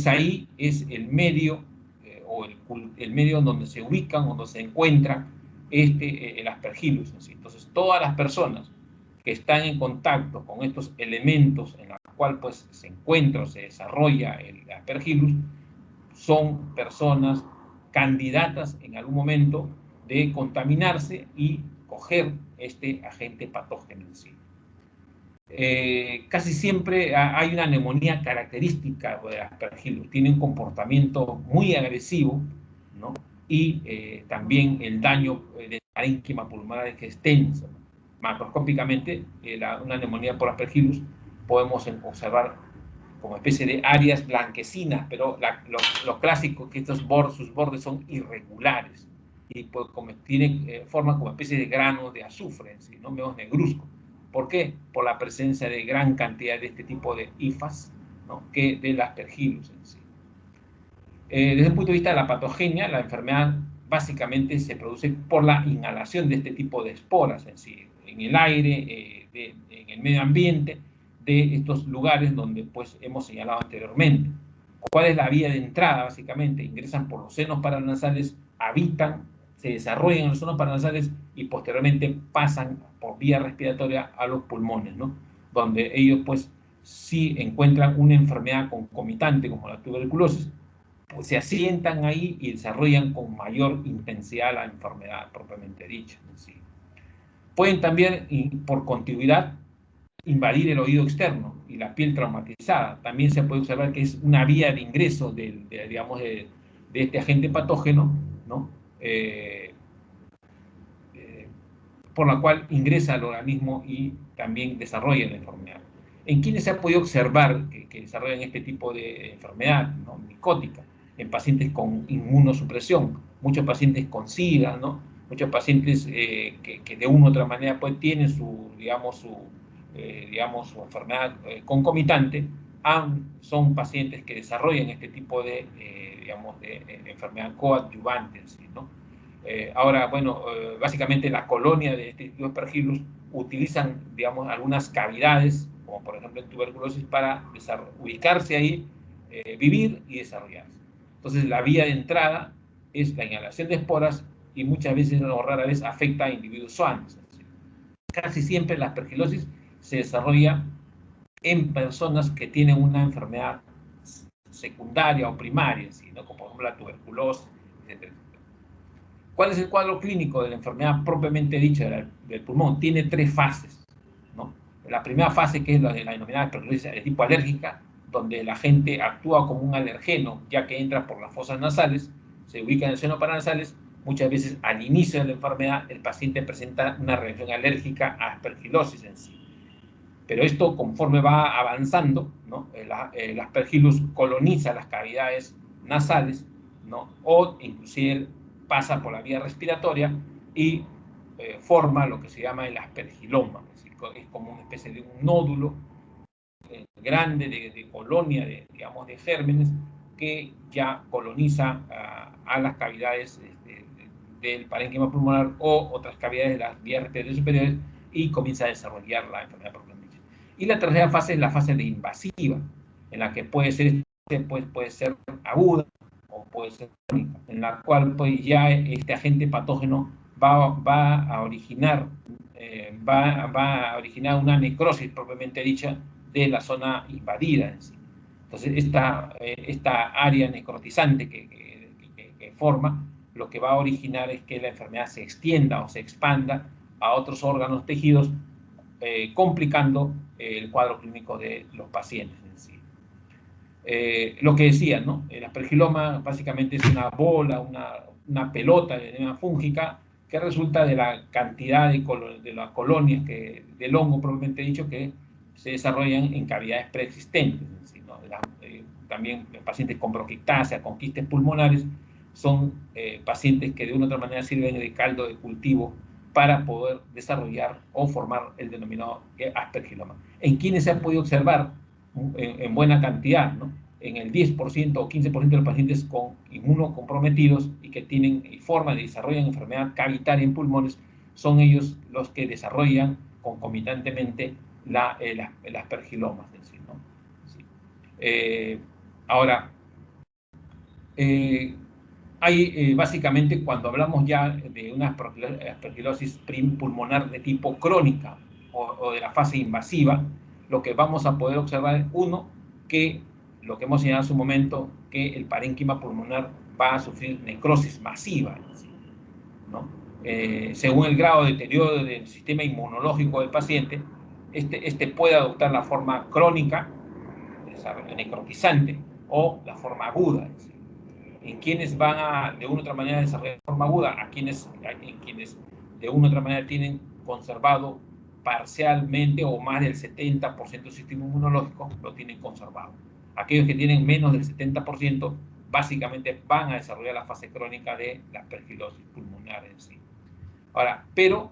Ahí es el medio, o el medio donde se ubican, donde se encuentra el aspergillus en sí. Entonces, todas las personas que están en contacto con estos elementos en los cuales pues, se encuentra o se desarrolla el aspergillus, son personas candidatas en algún momento de contaminarse y coger este agente patógeno en sí. Casi siempre hay una neumonía característica de aspergillus, tiene un comportamiento muy agresivo, ¿no? Y también el daño del parénquima pulmonar es extenso. Macroscópicamente, una neumonía por aspergillus podemos observar como especie de áreas blanquecinas, pero lo clásico es que sus bordes son irregulares y pues, forman como especie de granos de azufre, en sí, ¿no? Menos negruzco. ¿Por qué? Por la presencia de gran cantidad de este tipo de hifas, ¿no? Que del aspergillus en sí. Desde el punto de vista de la patogenia, la enfermedad básicamente se produce por la inhalación de este tipo de esporas en sí, en el aire, en el medio ambiente de estos lugares donde pues hemos señalado anteriormente. ¿Cuál es la vía de entrada? Básicamente ingresan por los senos paranasales, habitan, se desarrollan en los senos paranasales y posteriormente pasan por vía respiratoria a los pulmones, ¿no? Donde ellos pues sí encuentran una enfermedad concomitante como la tuberculosis, pues se asientan ahí y desarrollan con mayor intensidad la enfermedad propiamente dicha. ¿Sí? Pueden también, por contigüidad, invadir el oído externo y la piel traumatizada. También se puede observar que es una vía de ingreso de este agente patógeno, ¿no? Por la cual ingresa al organismo y también desarrolla la enfermedad. ¿En quiénes se ha podido observar que desarrollan este tipo de enfermedad, ¿no? Micótica? En pacientes con inmunosupresión, muchos pacientes con SIDA, ¿no? Muchos pacientes que de una u otra manera pues, tienen su enfermedad concomitante, son pacientes que desarrollan este tipo de enfermedad coadyuvante, ¿sí? ¿no? Ahora, bueno, básicamente la colonia de este tipo de aspergillus utilizan, digamos, algunas cavidades, como por ejemplo en tuberculosis, para ubicarse ahí, vivir y desarrollarse. Entonces, la vía de entrada es la inhalación de esporas y muchas veces, o rara vez, afecta a individuos sanos. Casi siempre la aspergilosis se desarrolla en personas que tienen una enfermedad secundaria o primaria, ¿sí? ¿no? Como por ejemplo la tuberculosis, etc. ¿Cuál es el cuadro clínico de la enfermedad propiamente dicha del pulmón? Tiene 3 fases, ¿no? La primera fase, que es la denominada aspergilosis de tipo alérgica, donde el agente actúa como un alergeno, ya que entra por las fosas nasales, se ubica en el seno paranasales. Muchas veces al inicio de la enfermedad el paciente presenta una reacción alérgica a aspergilosis en sí. Pero esto, conforme va avanzando, ¿no? El aspergillus coloniza las cavidades nasales, ¿no? O inclusive pasa por la vía respiratoria y forma lo que se llama el aspergiloma. Es como una especie de un nódulo grande de colonia, digamos, de gérmenes que ya coloniza a las cavidades del parénquima pulmonar o otras cavidades de las vías respiratorias superiores y comienza a desarrollar la enfermedad propiamente dicha. Y la tercera fase es la fase de invasiva, en la que puede ser aguda o puede ser crónica, en la cual pues ya este agente patógeno va a originar una necrosis propiamente dicha de la zona invadida en sí. Entonces, esta área necrotizante que forma, lo que va a originar es que la enfermedad se extienda o se expanda a otros órganos, tejidos, complicando el cuadro clínico de los pacientes en sí. Lo que decía, ¿no? El aspergiloma básicamente es una bola, una pelota de edema fúngica que resulta de la cantidad de las colonias del hongo propiamente dicho que se desarrollan en cavidades preexistentes. ¿Sí? ¿No? También pacientes con bronquiectasia, con quistes pulmonares, son pacientes que de una u otra manera sirven de caldo de cultivo para poder desarrollar o formar el denominado aspergiloma. En quienes se ha podido observar en buena cantidad, ¿no? En el 10% o 15% de los pacientes con inmunocomprometidos y que tienen forma de desarrollar enfermedad cavitaria en pulmones, son ellos los que desarrollan concomitantemente el aspergiloma. Sí, ¿no? Sí. Ahora, básicamente cuando hablamos ya de una aspergilosis pulmonar de tipo crónica o de la fase invasiva, lo que vamos a poder observar es, uno, que lo que hemos señalado hace un momento, que el parénquima pulmonar va a sufrir necrosis masiva, ¿no? Según el grado de deterioro del sistema inmunológico del paciente, este puede adoptar la forma crónica, necrotizante, o la forma aguda. En quienes van a, de una u otra manera, desarrollar de forma aguda, en quienes de una u otra manera tienen conservado parcialmente o más del 70% del sistema inmunológico, lo tienen conservado. Aquellos que tienen menos del 70%, básicamente van a desarrollar la fase crónica de la aspergilosis pulmonar en sí. Ahora, pero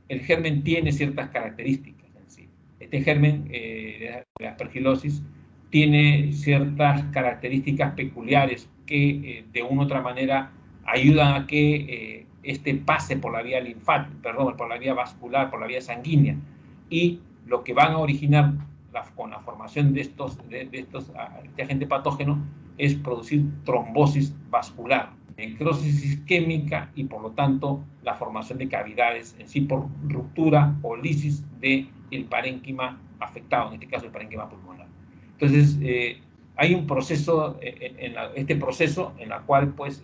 el germen tiene ciertas características en sí. Este germen de la aspergilosis tiene ciertas características peculiares que de una u otra manera ayudan a que este pase por la vía linfática, perdón, por la vía vascular, por la vía sanguínea, y lo que van a originar con la formación de este agente patógeno es producir trombosis vascular, necrosis isquémica y por lo tanto la formación de cavidades en sí por ruptura o lisis del parénquima afectado, en este caso el parénquima pulmonar. Entonces, hay un proceso, este proceso en la cual pues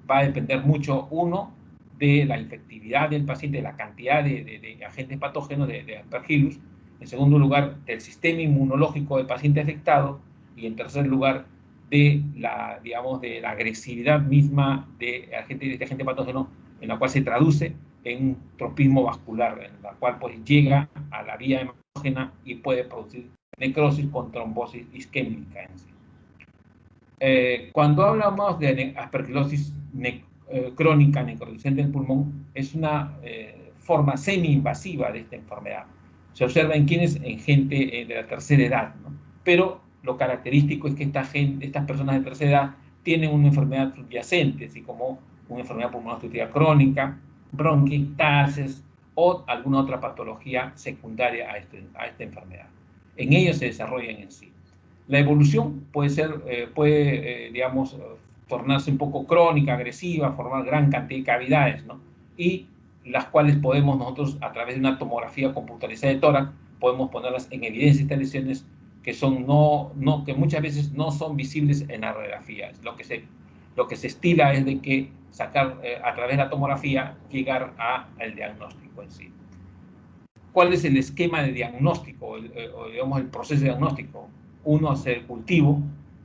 va a depender mucho, uno, de la infectividad del paciente, de la cantidad de agentes patógenos de aspergillus, en segundo lugar, del sistema inmunológico del paciente afectado, y en tercer lugar, de la agresividad misma de este agente patógeno, en la cual se traduce en un tropismo vascular, en la cual pues llega a la vía hemorrágica y puede producir necrosis con trombosis isquémica en sí. Cuando hablamos de aspergilosis crónica necrotizante del pulmón, es una forma semi-invasiva de esta enfermedad. Se observa en quienes, en gente de la tercera edad, ¿no? Pero lo característico es que estas personas de tercera edad tienen una enfermedad subyacente, así como una enfermedad pulmonar obstructiva crónica, bronquiectasis o alguna otra patología secundaria a esta enfermedad. En ellos se desarrollan en sí. La evolución puede digamos, tornarse un poco crónica, agresiva, formar gran cantidad de cavidades, ¿no? Y las cuales podemos nosotros, a través de una tomografía computarizada de tórax, podemos ponerlas en evidencia estas lesiones que que muchas veces no son visibles en la radiografía. Lo que se estila es de que sacar a través de la tomografía, llegar al diagnóstico en sí. ¿Cuál es el esquema de diagnóstico, o digamos el proceso de diagnóstico? Uno hace el cultivo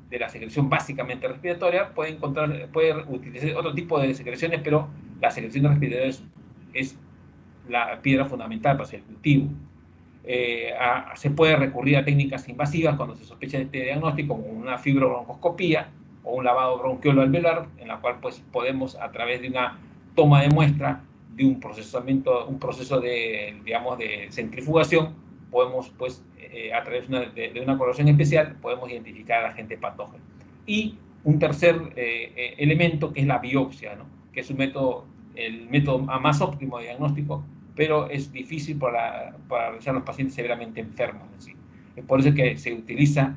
de la secreción básicamente respiratoria, puede utilizar otro tipo de secreciones, pero la secreción respiratoria es la piedra fundamental para hacer el cultivo. Se puede recurrir a técnicas invasivas cuando se sospecha de este diagnóstico, como una fibrobroncoscopía o un lavado bronquiolo-alveolar, en la cual pues podemos, a través de una toma de muestra, de un proceso de, digamos, de centrifugación, podemos pues a través de una coloración especial, podemos identificar al agente patógeno. Y un tercer elemento, que es la biopsia, ¿no? Que es el método más óptimo de diagnóstico, pero es difícil para realizar los pacientes severamente enfermos. ¿Sí? Es por eso que se utiliza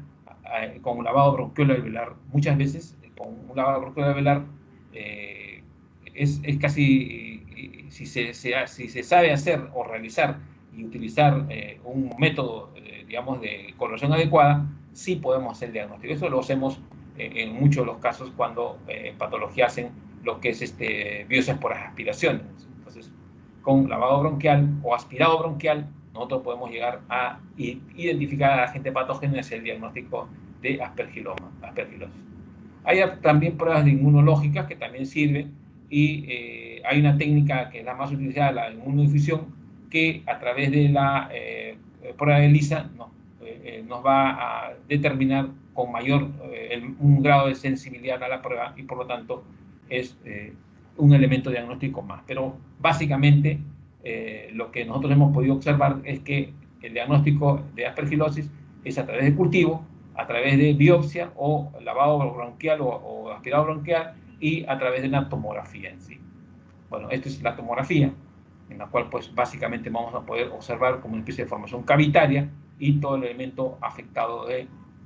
con un lavado bronquiolo-alveolar. Muchas veces, con un lavado bronquiolo-alveolar, es casi, si se sabe hacer o realizar y utilizar un método, digamos, de coloración adecuada, sí podemos hacer el diagnóstico. Eso lo hacemos en muchos de los casos cuando en patología hacen lo que es biopsias por aspiraciones. Entonces, con lavado bronquial o aspirado bronquial, nosotros podemos llegar a identificar al agente patógeno y hacer el diagnóstico de aspergilosis. Hay también pruebas de inmunológicas que también sirven, y hay una técnica que es la más utilizada, la inmunodifusión, que a través de la prueba de ELISA nos va a determinar con mayor un grado de sensibilidad a la prueba, y por lo tanto es un elemento diagnóstico más. Pero básicamente lo que nosotros hemos podido observar es que el diagnóstico de aspergilosis es a través de cultivo, a través de biopsia o lavado bronquial o aspirado bronquial, y a través de una tomografía en sí. Bueno, esta es la tomografía, en la cual pues básicamente vamos a poder observar como una especie de formación cavitaria y todo el elemento afectado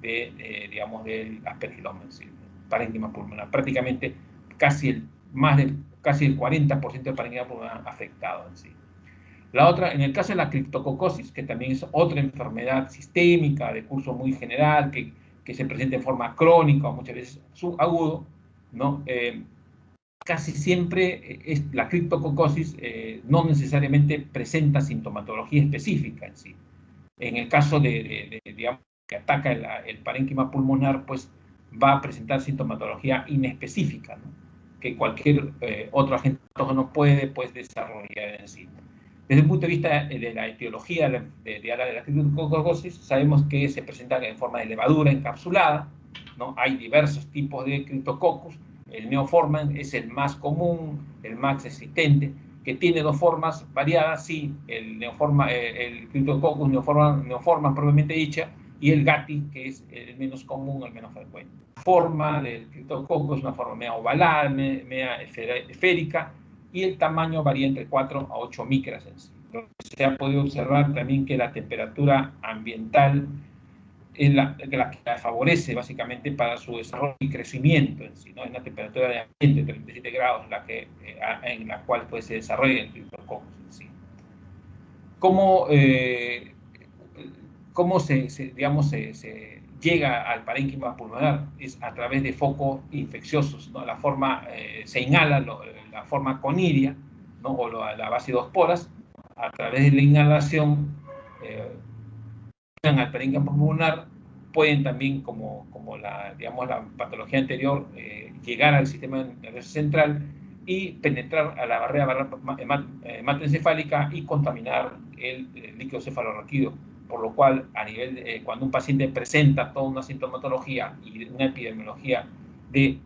digamos, del aspergiloma en sí, parénquima pulmonar. Prácticamente casi el 40% del parénquima pulmonar afectado en sí. La otra, en el caso de la criptococosis, que también es otra enfermedad sistémica de curso muy general, que se presenta en forma crónica o muchas veces subagudo, ¿no? Casi siempre la criptococosis no necesariamente presenta sintomatología específica en sí. En el caso digamos, que ataca el parénquima pulmonar, pues va a presentar sintomatología inespecífica, ¿no? Que cualquier otro agente patógeno puede pues desarrollar en sí. Desde el punto de vista de la etiología de la criptococosis, sabemos que se presenta en forma de levadura encapsulada, ¿no? Hay diversos tipos de Cryptococcus. El neoforman es el más común, el más existente, que tiene dos formas variadas, sí, el Cryptococcus neoforman propiamente dicha, y el Gatti, que es el menos común, el menos frecuente. La forma del Cryptococcus es una forma media ovalada, media esférica, y el tamaño varía entre 4 a 8 micras en sí. Se ha podido observar también que la temperatura ambiental es la que favorece básicamente para su desarrollo y crecimiento en sí, ¿no? Es una temperatura de ambiente de 37 grados en la cual pues, se desarrolla el Cryptococcus en sí. ¿Cómo se llega al parénquima pulmonar? Es a través de focos infecciosos, ¿no? Se inhala la forma conidia, ¿no? O la base de dos poras, a través de la inhalación al parénquima pulmonar. Pueden también, como la patología anterior, llegar al sistema nervioso central y penetrar a la barrera hematoencefálica y contaminar el líquido cefalorraquídeo, por lo cual cuando un paciente presenta toda una sintomatología y una epidemiología de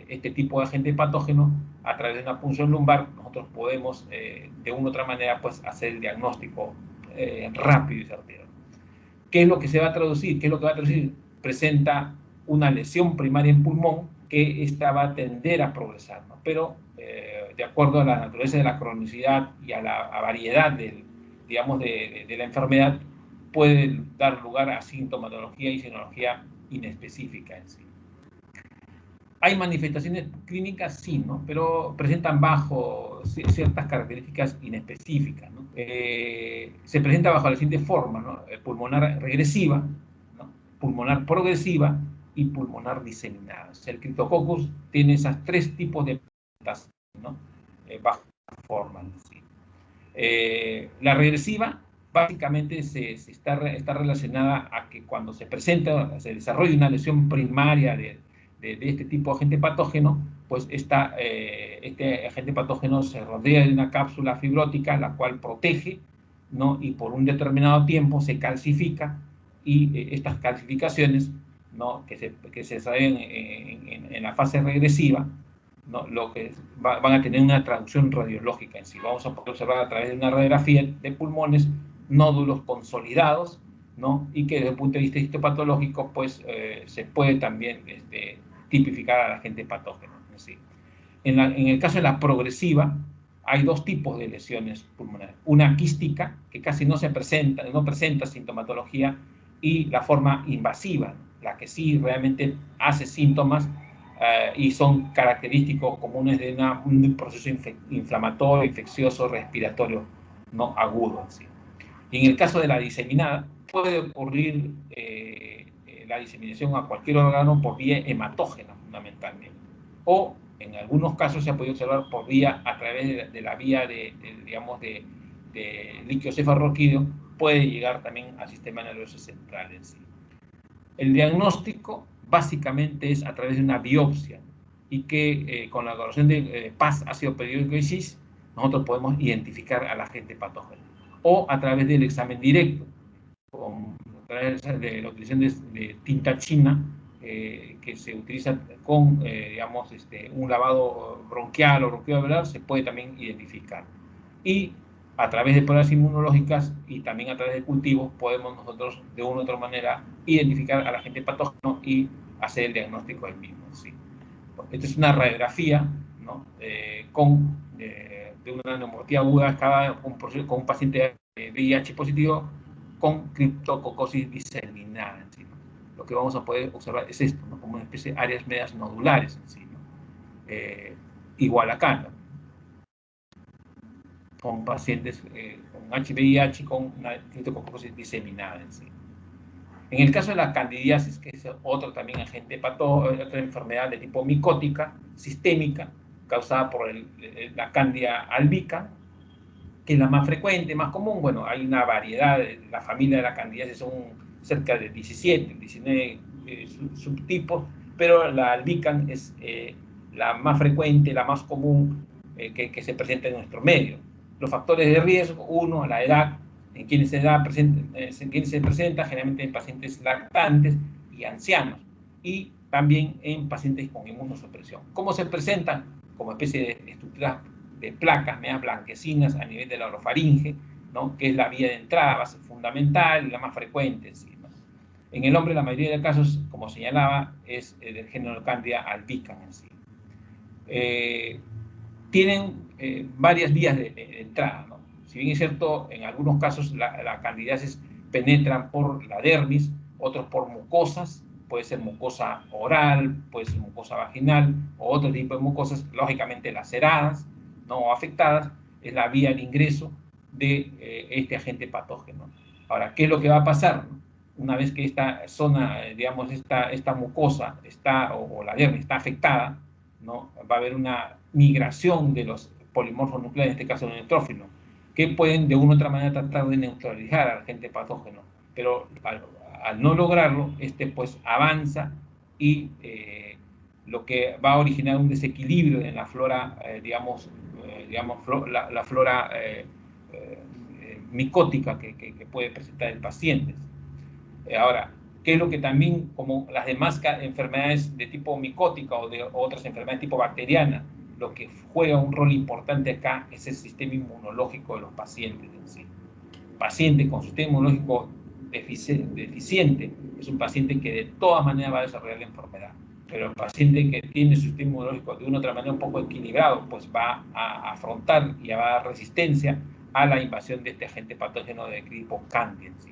este tipo de agente patógeno, a través de una punción lumbar nosotros podemos de una u otra manera pues hacer el diagnóstico rápido y certero. ¿Qué es lo que se va a traducir? ¿Qué es lo que va a traducir? Presenta una lesión primaria en pulmón que esta va a tender a progresar, ¿no? Pero de acuerdo a la naturaleza de la cronicidad y a la variedad de la enfermedad, puede dar lugar a sintomatología y sinología inespecífica en sí. ¿Hay manifestaciones clínicas? Sí, ¿no? Pero presentan bajo ciertas características inespecíficas, ¿no? Se presenta bajo la siguiente forma, ¿no? Pulmonar regresiva, ¿no? Pulmonar progresiva y pulmonar diseminada. O sea, el Cryptococcus tiene esos tres tipos de plantas ¿no? Bajo forma. ¿Sí? La regresiva básicamente está relacionada a que cuando se desarrolla una lesión primaria de este tipo de agente patógeno, pues este agente patógeno se rodea de una cápsula fibrótica, la cual protege, ¿no? Y por un determinado tiempo se calcifica, y estas calcificaciones, ¿no? que se desarrollan en la fase regresiva, ¿no? Van a tener una traducción radiológica en sí. Vamos a poder observar a través de una radiografía de pulmones nódulos consolidados, ¿no? Y que desde el punto de vista histopatológico, pues se puede también tipificar al agente patógeno en sí. En el caso de la progresiva, hay dos tipos de lesiones pulmonares. Una quística, que casi no presenta sintomatología, y la forma invasiva, la que sí realmente hace síntomas y son característicos comunes de un proceso inflamatorio, infeccioso, respiratorio, no agudo en sí. Y en el caso de la diseminada, puede ocurrir la diseminación a cualquier órgano por vía hematógena, fundamentalmente. O, en algunos casos, se ha podido observar a través de la vía digamos, de líquido cefalorraquídeo, puede llegar también al sistema nervioso central en sí. El diagnóstico básicamente es a través de una biopsia, y que con la evaluación de PAS, ácido periódico y CIS, nosotros podemos identificar al agente patógeno. O a través del examen directo, a través de la utilización de tinta china, que se utiliza con, digamos, un lavado bronquial o bronquioalveolar, se puede también identificar. Y a través de pruebas inmunológicas y también a través de cultivos podemos nosotros de una u otra manera identificar al agente patógeno y hacer el diagnóstico del mismo. ¿Sí? Esta es una radiografía, ¿no? De una neumopatía aguda con un paciente de VIH positivo con criptococosis diseminada. ¿Sí? Lo que vamos a poder observar es esto, ¿no? Como una especie de áreas medias nodulares. ¿Sí? ¿No? Igual acá, ¿no? Con pacientes con HIV-VIH con una criptococosis diseminada en sí. En el caso de la candidiasis, que es otro también agente otra enfermedad de tipo micótica, sistémica, causada por la Candida albicans, que es la más frecuente, más común. Bueno, hay una variedad, la familia de la candidiasis son cerca de 17, 19 subtipos, pero la albicans es la más frecuente, la más común que se presenta en nuestro medio. Los factores de riesgo: uno, la edad, en quienes se presenta generalmente en pacientes lactantes y ancianos, y también en pacientes con inmunosupresión. ¿Cómo se presentan? Como especie de estructuras de placas medias blanquecinas a nivel de la orofaringe, ¿no? Que es la vía de entrada, base fundamental y la más frecuente. ¿Sí? ¿No? En el hombre, la mayoría de casos, como señalaba, es del género Candida albicans en sí. Tienen varias vías de entrada, ¿no? Si bien es cierto, en algunos casos la candidiasis penetran por la dermis, otros por mucosas, puede ser mucosa oral, puede ser mucosa vaginal, o otro tipo de mucosas, lógicamente laceradas, no afectadas, es la vía de ingreso de este agente patógeno. Ahora, ¿qué es lo que va a pasar? Una vez que esta zona, digamos, esta mucosa o la dermis está afectada, ¿no? Va a haber una migración de los polimorfos nucleares, en este caso el neutrófilo, que pueden de una u otra manera tratar de neutralizar al agente patógeno, pero al no lograrlo, pues avanza y lo que va a originar un desequilibrio en la flora, la flora micótica que puede presentar el paciente. Ahora, ¿qué es lo que también, como las demás enfermedades de tipo micótica o de otras enfermedades de tipo bacteriana, lo que juega un rol importante acá es el sistema inmunológico de los pacientes en sí? Paciente con sistema inmunológico deficiente es un paciente que de todas maneras va a desarrollar la enfermedad, pero el paciente que tiene su sistema inmunológico de una u otra manera un poco equilibrado, pues va a afrontar y va a dar resistencia a la invasión de este agente patógeno de tipo Candida en sí.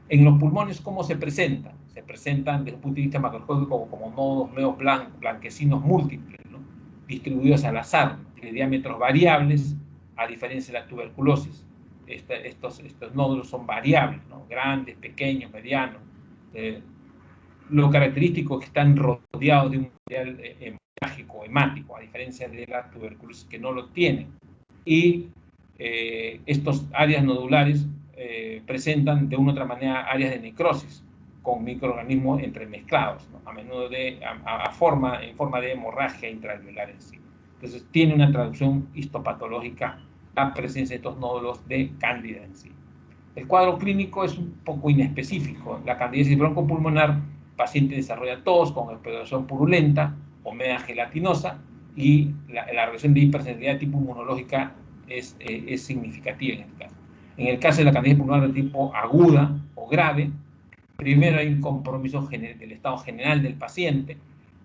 En los pulmones, ¿cómo se presentan? Se presentan desde el punto de vista macroscópico como nodos medios blanquecinos múltiples, ¿no? Distribuidos al azar, de diámetros variables, a diferencia de la tuberculosis. Estos nódulos son variables, ¿no? Grandes, pequeños, medianos. Lo característico es que están rodeados de un material hemorrágico, hemático, a diferencia de la tuberculosis que no lo tiene. Y estos áreas nodulares presentan de una u otra manera áreas de necrosis con microorganismos entremezclados, ¿no? A menudo en forma de hemorragia intraalveolar en sí. Entonces tiene una traducción histopatológica la presencia de estos nódulos de cándida en sí. El cuadro clínico es un poco inespecífico. La candidiasis broncopulmonar, paciente desarrolla tos con exploración purulenta o media gelatinosa, y la relación de hipersensibilidad tipo inmunológica es significativa en este caso. En el caso de la candidiasis pulmonar de tipo aguda o grave, primero hay un compromiso del estado general del paciente,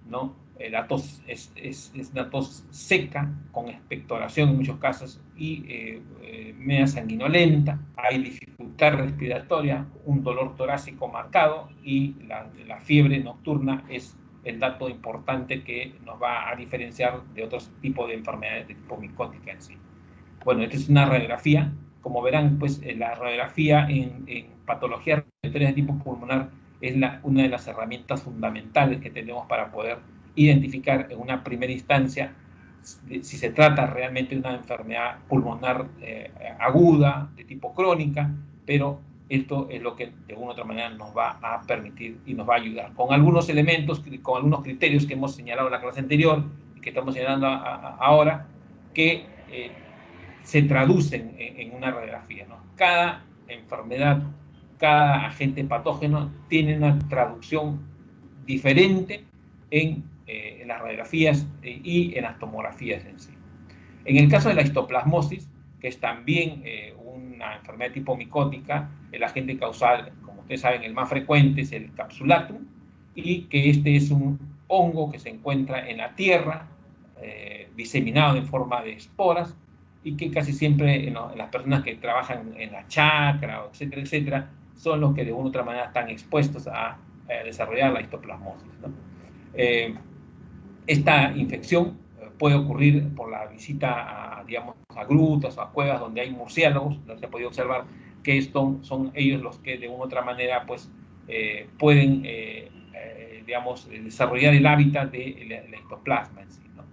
¿no? La tos es una tos seca, con expectoración en muchos casos y media sanguinolenta. Hay dificultad respiratoria, un dolor torácico marcado y la fiebre nocturna es el dato importante que nos va a diferenciar de otros tipos de enfermedades de tipo micótica en sí. Bueno, esta es una radiografía. Como verán, pues la radiografía en patologías respiratorias de tipo pulmonar es una de las herramientas fundamentales que tenemos para poder identificar en una primera instancia si se trata realmente de una enfermedad pulmonar aguda, de tipo crónica, pero esto es lo que de una u otra manera nos va a permitir y nos va a ayudar. Con algunos elementos, con algunos criterios que hemos señalado en la clase anterior y que estamos señalando ahora, que se traducen en una radiografía, ¿no? Cada enfermedad, cada agente patógeno tiene una traducción diferente en las radiografías y en las tomografías en sí. En el caso de la histoplasmosis, que es también una enfermedad tipo micótica, el agente causal, como ustedes saben, el más frecuente es el capsulatum, y que este es un hongo que se encuentra en la tierra, diseminado en forma de esporas, y que casi siempre en las personas que trabajan en la chacra, etcétera, etcétera, son los que de una u otra manera están expuestos a desarrollar la histoplasmosis, ¿no? Esta infección puede ocurrir por la visita a, digamos, a grutas o a cuevas donde hay murciélagos, donde se ha podido observar que son ellos los que de una u otra manera pues, pueden, digamos, desarrollar el hábitat de la histoplasma en sí, ¿no?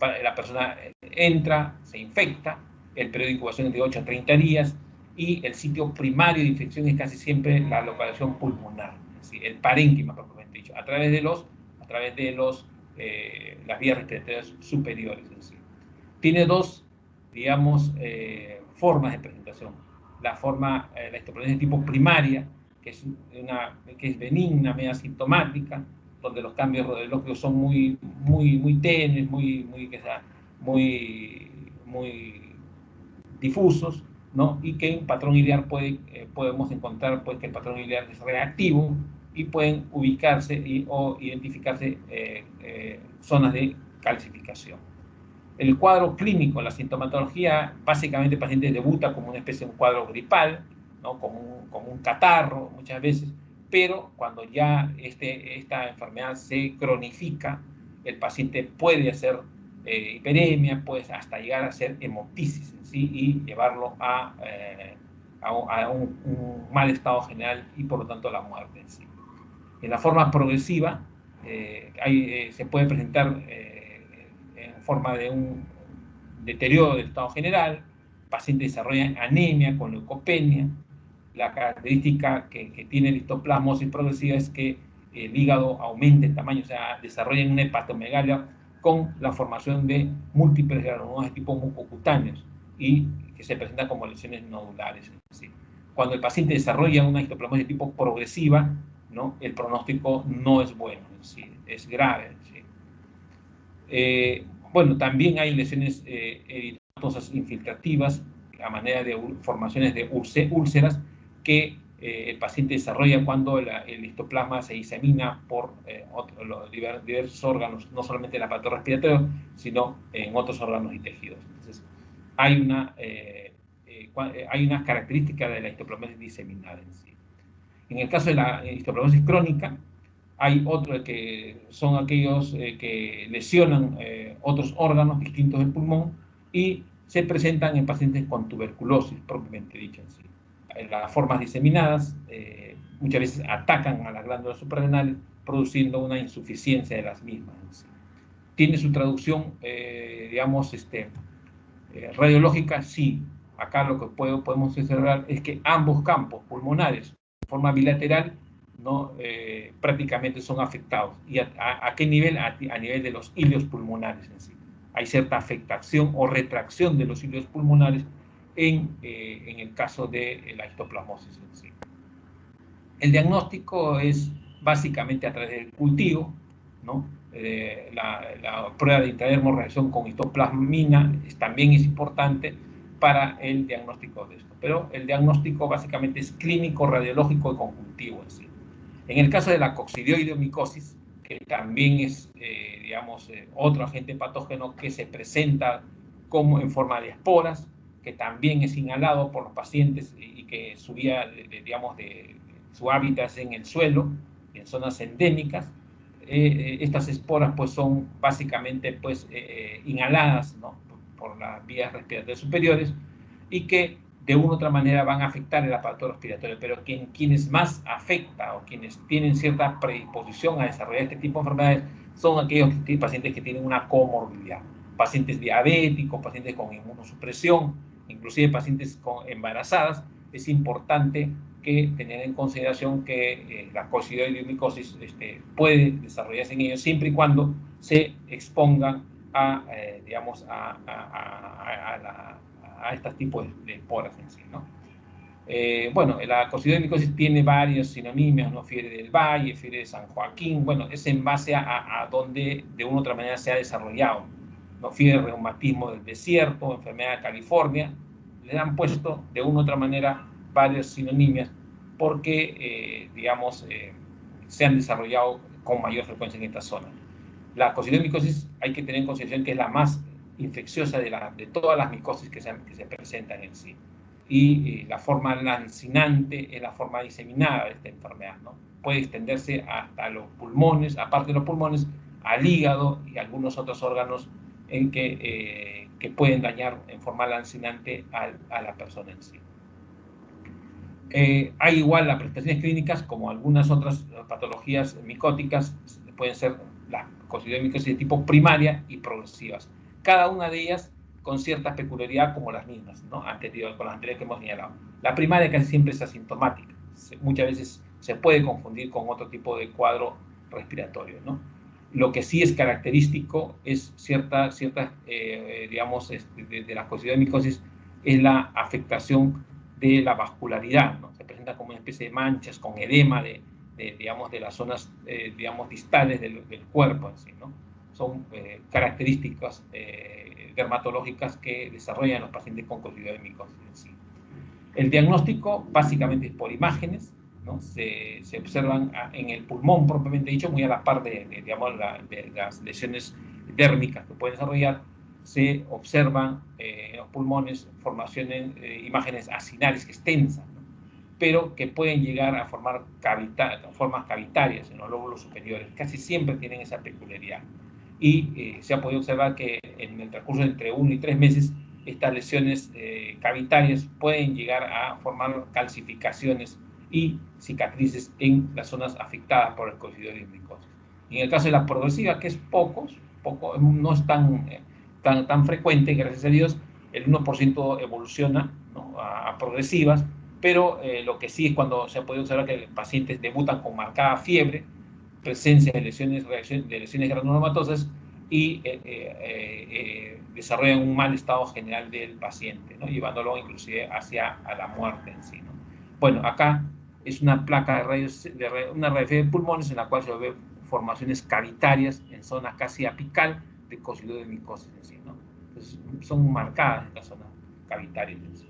La persona entra, se infecta, el periodo de incubación es de 8 a 30 días y el sitio primario de infección es casi siempre la localización pulmonar, es decir, el parénquima propiamente dicho, a través de las vías respiratorias superiores en sí. Tiene dos, digamos, formas de presentación. La histoplasmosis de tipo primaria, que es benigna, media asintomática, donde los cambios radiológicos son muy tenues, muy difusos, ¿no? Y que en patrón ileal podemos encontrar pues, que el patrón ileal es reactivo y pueden ubicarse o identificarse zonas de calcificación. El cuadro clínico, la sintomatología, básicamente el paciente debuta como una especie de un cuadro gripal, ¿no? como un catarro muchas veces, pero cuando ya esta enfermedad se cronifica, el paciente puede hacer hiperemia, puede hasta llegar a hacer hemoptisis en sí y llevarlo a un mal estado general y por lo tanto a la muerte en sí. En la forma progresiva se puede presentar en forma de un deterioro del estado general, el paciente desarrolla anemia con leucopenia. La característica que tiene la histoplasmosis progresiva es que el hígado aumenta en tamaño, o sea, desarrolla una hepatomegalia con la formación de múltiples granulomas de tipo mucocutáneos y que se presentan como lesiones nodulares. ¿Sí? Cuando el paciente desarrolla una histoplasmosis de tipo progresiva, ¿no? El pronóstico no es bueno, ¿sí? Es grave. ¿Sí? Bueno, también hay lesiones eritematosas infiltrativas a manera de formaciones de úlceras que el paciente desarrolla cuando el histoplasma se disemina por diversos órganos, no solamente el aparato respiratorio, sino en otros órganos y tejidos. Entonces, hay unas características de la histoplasmosis diseminada en sí. En el caso de la histoplasmosis crónica, hay otros que son aquellos que lesionan otros órganos distintos del pulmón y se presentan en pacientes con tuberculosis, propiamente dicha en sí. Las formas diseminadas muchas veces atacan a las glándulas suprarrenales, produciendo una insuficiencia de las mismas en sí. ¿Tiene su traducción, digamos, radiológica? Sí. Acá lo que podemos observar es que ambos campos pulmonares, de forma bilateral, ¿no? Prácticamente son afectados. ¿Y a qué nivel? A nivel de los hilios pulmonares en sí. Hay cierta afectación o retracción de los hilios pulmonares en el caso de la histoplasmosis en sí. El diagnóstico es básicamente a través del cultivo, ¿no? La prueba de intradermo reacción con histoplasmina también es importante para el diagnóstico de esto, pero el diagnóstico básicamente es clínico, radiológico y conjuntivo en sí. En el caso de la coccidioidomicosis, que también es, digamos, otro agente patógeno que se presenta como en forma de esporas, que también es inhalado por los pacientes y que su vía, digamos, su hábitat es en el suelo, en zonas endémicas. Estas esporas pues son básicamente pues inhaladas, ¿no? por las vías respiratorias superiores y que de una u otra manera van a afectar el aparato respiratorio, pero quienes más afecta o quienes tienen cierta predisposición a desarrollar este tipo de enfermedades son aquellos pacientes que tienen una comorbilidad, pacientes diabéticos, pacientes con inmunosupresión, inclusive pacientes embarazadas. Es importante que tener en consideración que la coccidioidomicosis puede desarrollarse en ellos siempre y cuando se expongan a, digamos, a estos tipos de esporas en sí, ¿no? Bueno, la coccidioidomicosis tiene varios sinónimos, ¿no? Fiebre del Valle, fiebre de San Joaquín, bueno, es en base a donde de una u otra manera se ha desarrollado, ¿no? Fiebre de reumatismo del desierto, enfermedad de California, le han puesto de una u otra manera varios sinónimos porque, digamos, se han desarrollado con mayor frecuencia en esta zona. La coccidioidomicosis hay que tener en consideración que es la más infecciosa de todas las micosis que se presentan en sí. Y la forma lancinante es la forma diseminada de esta enfermedad, ¿no? Puede extenderse hasta los pulmones, aparte de los pulmones, al hígado y algunos otros órganos en que pueden dañar en forma lancinante a la persona en sí. Hay igual las presentaciones clínicas como algunas otras patologías micóticas, pueden ser las coccidioidomicosis de tipo primaria y progresivas. Cada una de ellas con cierta peculiaridad como las mismas, ¿no? Con las anteriores que hemos señalado. La primaria casi siempre es asintomática. Muchas veces se puede confundir con otro tipo de cuadro respiratorio, ¿no? Lo que sí es característico es digamos, de la coccidioidomicosis es la afectación de la vascularidad, ¿no? Se presenta como una especie de manchas con edema digamos, de las zonas, digamos, distales del cuerpo en sí, ¿no? Son características dermatológicas que desarrollan los pacientes con coccidioidomicosis en sí. El diagnóstico básicamente es por imágenes, ¿no? Se observan en el pulmón propiamente dicho, muy a la par digamos, de las lesiones dérmicas que pueden desarrollar. Se observan en los pulmones formaciones, imágenes acinales extensas, ¿no? Pero que pueden llegar a formar formas cavitarias en los lóbulos superiores. Casi siempre tienen esa peculiaridad. Y se ha podido observar que en el transcurso de entre 1 y 3 meses estas lesiones cavitarias pueden llegar a formar calcificaciones y cicatrices en las zonas afectadas por el coccidioidomicosis. En el caso de la progresiva, que es poco, no es tan frecuente, gracias a Dios, el 1% evoluciona, ¿no? a progresivas, pero lo que sí es cuando se ha podido observar que los pacientes debutan con marcada fiebre, presencia de lesiones granulomatosas y desarrollan un mal estado general del paciente, ¿no? Llevándolo inclusive hacia la muerte en sí, ¿no? Bueno, acá es una placa una radiografía de pulmones en la cual se ve formaciones cavitarias en zona casi apical de coccidioidomicosis en sí, ¿no? Entonces, son marcadas estas zonas cavitarias en sí.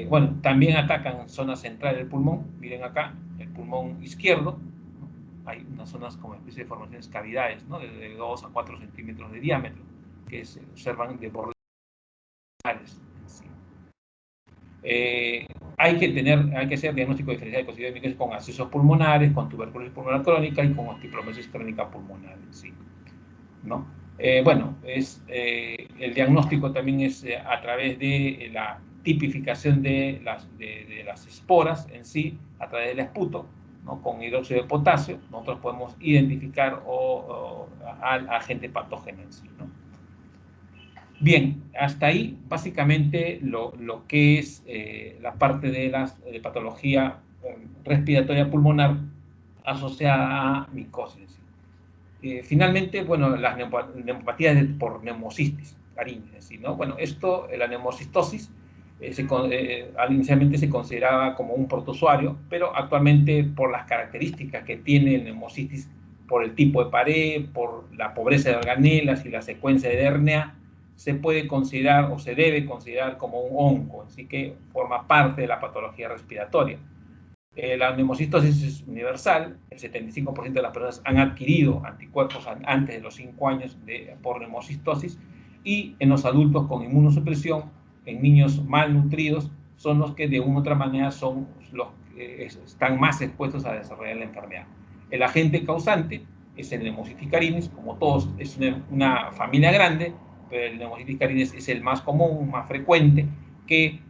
Bueno, también atacan zonas centrales del pulmón. Miren acá, el pulmón izquierdo, ¿no? Hay unas zonas como especie de formaciones cavidades, ¿no? De 2 a 4 centímetros de diámetro, que se observan de bordes. Sí. Hay que hacer diagnóstico diferencial de coccidioidomicosis con abscesos pulmonares, con tuberculosis pulmonar crónica y con osteoporosis crónica pulmonar, ¿sí? ¿No? Bueno, el diagnóstico también es a través de la tipificación de las esporas en sí, a través del esputo, ¿no? Con hidróxido de potasio, nosotros podemos identificar al agente patógeno en sí, ¿no? Bien, hasta ahí básicamente lo que es la parte de la patología respiratoria pulmonar asociada a micosis. Finalmente, bueno, las neumopatías por neumocistis caríneas, ¿no? Bueno, la neumocistosis, inicialmente se consideraba como un protozoario, pero actualmente por las características que tiene el neumocitis, por el tipo de pared, por la pobreza de organelas y la secuencia de RNA, se puede considerar o se debe considerar como un onco, así que forma parte de la patología respiratoria. La neumocistosis es universal, el 75% de las personas han adquirido anticuerpos antes de los 5 años por neumocistosis, y en los adultos con inmunosupresión, en niños malnutridos, son los que de una u otra manera son los que están más expuestos a desarrollar la enfermedad. El agente causante es el Pneumocystis carinus, como todos es una familia grande, pero el Pneumocystis carinus es el más común, más frecuente, que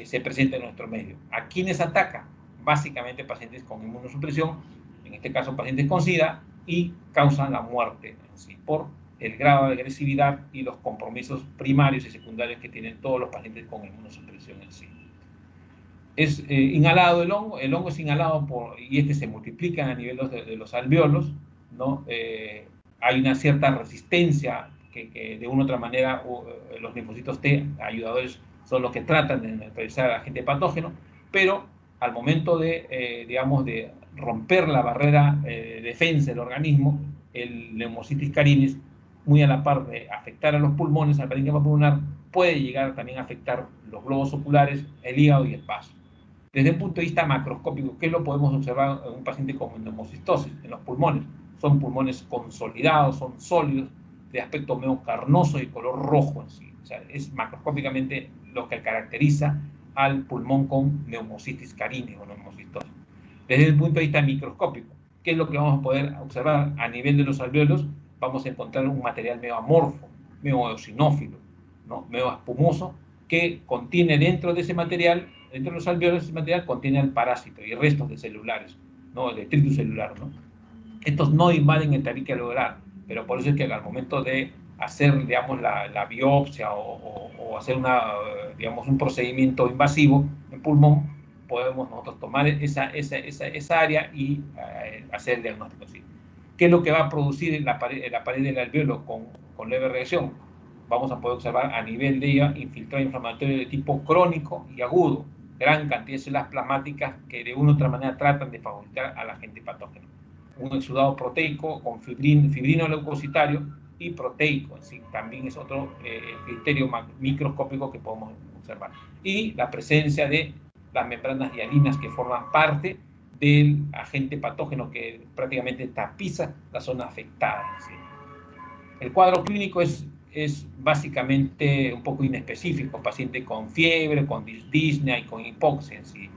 se presenta en nuestro medio. ¿A quiénes ataca? Básicamente pacientes con inmunosupresión, en este caso pacientes con SIDA, y causan la muerte en sí, por el grado de agresividad y los compromisos primarios y secundarios que tienen todos los pacientes con inmunosupresión en sí. Es inhalado el hongo es inhalado y se multiplica a nivel de los alvéolos, ¿no? Hay una cierta resistencia que de una u otra manera los linfocitos T ayudadores son los que tratan de neutralizar al agente patógeno, pero al momento digamos, de romper la barrera de defensa del organismo, el Pneumocystis carinus, muy a la par de afectar a los pulmones, al parénquima pulmonar, puede llegar también a afectar los globos oculares, el hígado y el vaso. Desde el punto de vista macroscópico, ¿qué lo podemos observar en un paciente con neumocistosis? En los pulmones. Son pulmones consolidados, son sólidos, de aspecto medio carnoso y color rojo en sí. O sea, es macroscópicamente lo que caracteriza al pulmón con neumocystis carinea o neumocistosis. Desde el punto de vista microscópico, ¿qué es lo que vamos a poder observar a nivel de los alvéolos? Vamos a encontrar un material medio amorfo, medio eosinófilo, ¿no? Medio espumoso, que contiene dentro de ese material, dentro de los alvéolos, ese material contiene el parásito y restos de celulares, ¿no? El detritus celular, ¿no? Estos no invaden el tabique alveolar, pero por eso es que al momento de hacer, digamos, la biopsia o hacer digamos, un procedimiento invasivo en pulmón, podemos nosotros tomar esa área y hacer el diagnóstico. ¿Sí? ¿Qué es lo que va a producir en la pared del alvéolo con leve reacción? Vamos a poder observar a nivel de ella infiltrado inflamatorio de tipo crónico y agudo, gran cantidad de células plasmáticas que de una u otra manera tratan de favoritar al agente patógeno. Un exudado proteico con fibrino leucocitario y proteico, sí, también es otro criterio microscópico que podemos observar. Y la presencia de las membranas hialinas que forman parte del agente patógeno que prácticamente tapiza la zona afectada. ¿Sí? El cuadro clínico es básicamente un poco inespecífico, paciente con fiebre, con disnea y con hipoxia. ¿Sí?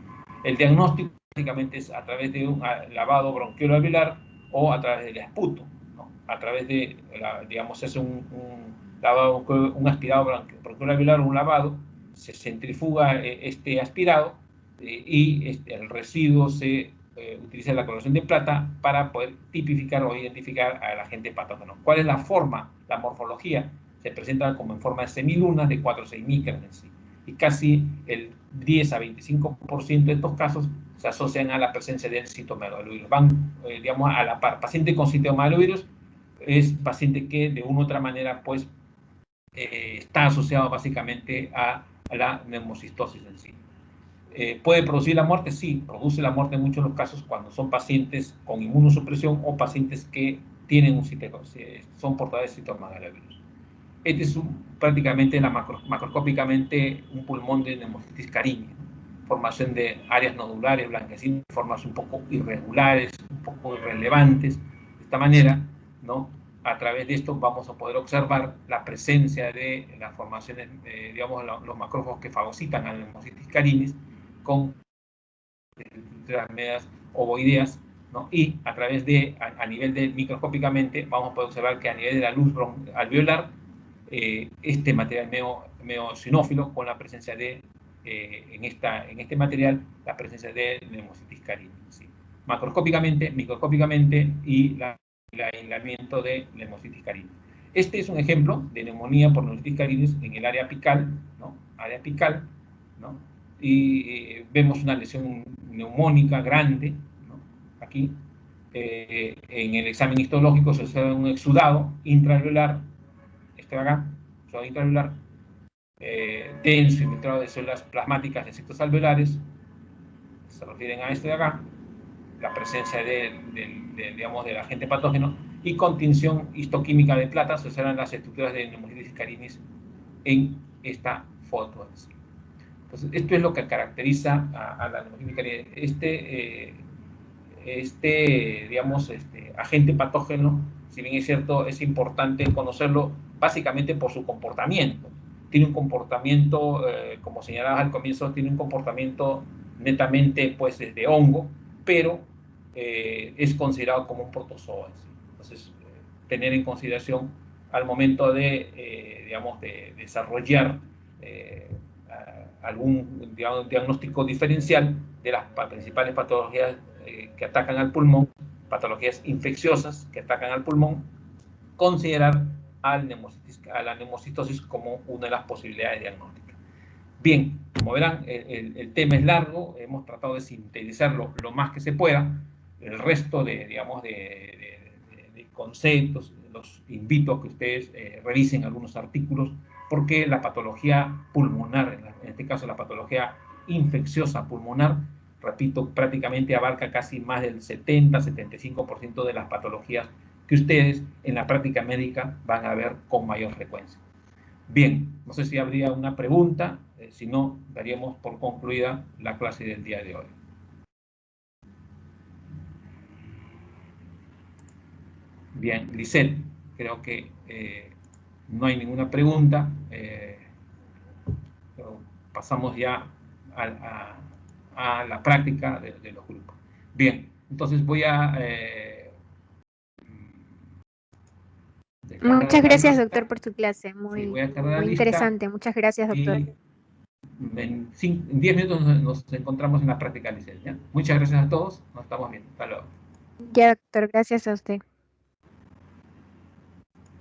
El diagnóstico básicamente es a través de un lavado bronquiolo-alveolar o a través del esputo, ¿no? A través de, digamos, se hace un lavado, un aspirado bronquiolo-alveolar, un lavado, se centrifuga este aspirado y el residuo se utiliza la coloración de plata para poder tipificar o identificar al agente patógeno. ¿Cuál es la forma, la morfología? Se presenta como en forma de semilunas de 4 o 6 micras en sí. Y casi el 10 a 25% de estos casos se asocian a la presencia del citomegalovirus. Van, digamos, a la par. Paciente con citomegalovirus es paciente que de una u otra manera, pues, está asociado básicamente a la neumocistosis en sí. ¿Puede producir la muerte? Sí, produce la muerte en muchos de los casos cuando son pacientes con inmunosupresión o pacientes que tienen son portadores de citomegalovirus. Este es prácticamente macroscópicamente un pulmón de neumocystis carinea, formación de áreas nodulares blanquecinas, formas un poco irregulares, un poco irrelevantes. De esta manera, ¿no? A través de esto vamos a poder observar la presencia de las formaciones, digamos, los macrófagos que fagocitan al neumocystis carinea con estructuras medias ovoideas, ¿no? Y a través a nivel de microscópicamente, vamos a poder observar que a nivel de la luz alveolar, este material medio sinófilo con la presencia de, en este material, la presencia de neumocystis carinea. ¿Sí? macroscópicamente, microscópicamente y el aislamiento de Pneumocystis carinii. Este es un ejemplo de neumonía por Pneumocystis carinii en el área apical, ¿no? Área apical, ¿no? Y vemos una lesión neumónica grande, ¿no? Aquí. En el examen histológico se observa un exudado intraalveolar, este de acá, exudado intraalveolar, denso, infiltrado de células plasmáticas de ciclos alveolares, se refieren a este de acá, la presencia digamos, del agente patógeno, y con tinción histoquímica de plata se observan las estructuras de Pneumocystis carinii en esta foto. Entonces, esto es lo que caracteriza a la Pneumocystis carinii. Digamos, agente patógeno, si bien es cierto, es importante conocerlo básicamente por su comportamiento. Tiene un comportamiento, como señalabas al comienzo, tiene un comportamiento netamente, pues, de hongo, pero es considerado como un protozoo. Entonces, tener en consideración al momento de, digamos, de desarrollar algún, digamos, diagnóstico diferencial de las principales patologías que atacan al pulmón, patologías infecciosas que atacan al pulmón, considerar a la neumocitosis como una de las posibilidades diagnósticas. Bien, como verán, el tema es largo, hemos tratado de sintetizarlo lo más que se pueda. El resto digamos, de conceptos los invito a que ustedes revisen algunos artículos, porque la patología pulmonar, en este caso la patología infecciosa pulmonar, repito, prácticamente abarca casi más del 70-75% de las patologías que ustedes en la práctica médica van a ver con mayor frecuencia. Bien, no sé si habría una pregunta, si no, daríamos por concluida la clase del día de hoy. Bien, Lisette, creo que no hay ninguna pregunta. Pasamos ya a la práctica de los grupos. Bien, entonces voy a... Muchas gracias, doctor, por su clase. Sí, voy Muy, a descargar la muy lista interesante. Muchas gracias, doctor. y en 10 minutos nos encontramos en la práctica, Lisette, ¿ya? Muchas gracias a todos, nos estamos viendo. Hasta luego. Ya, doctor, gracias a usted.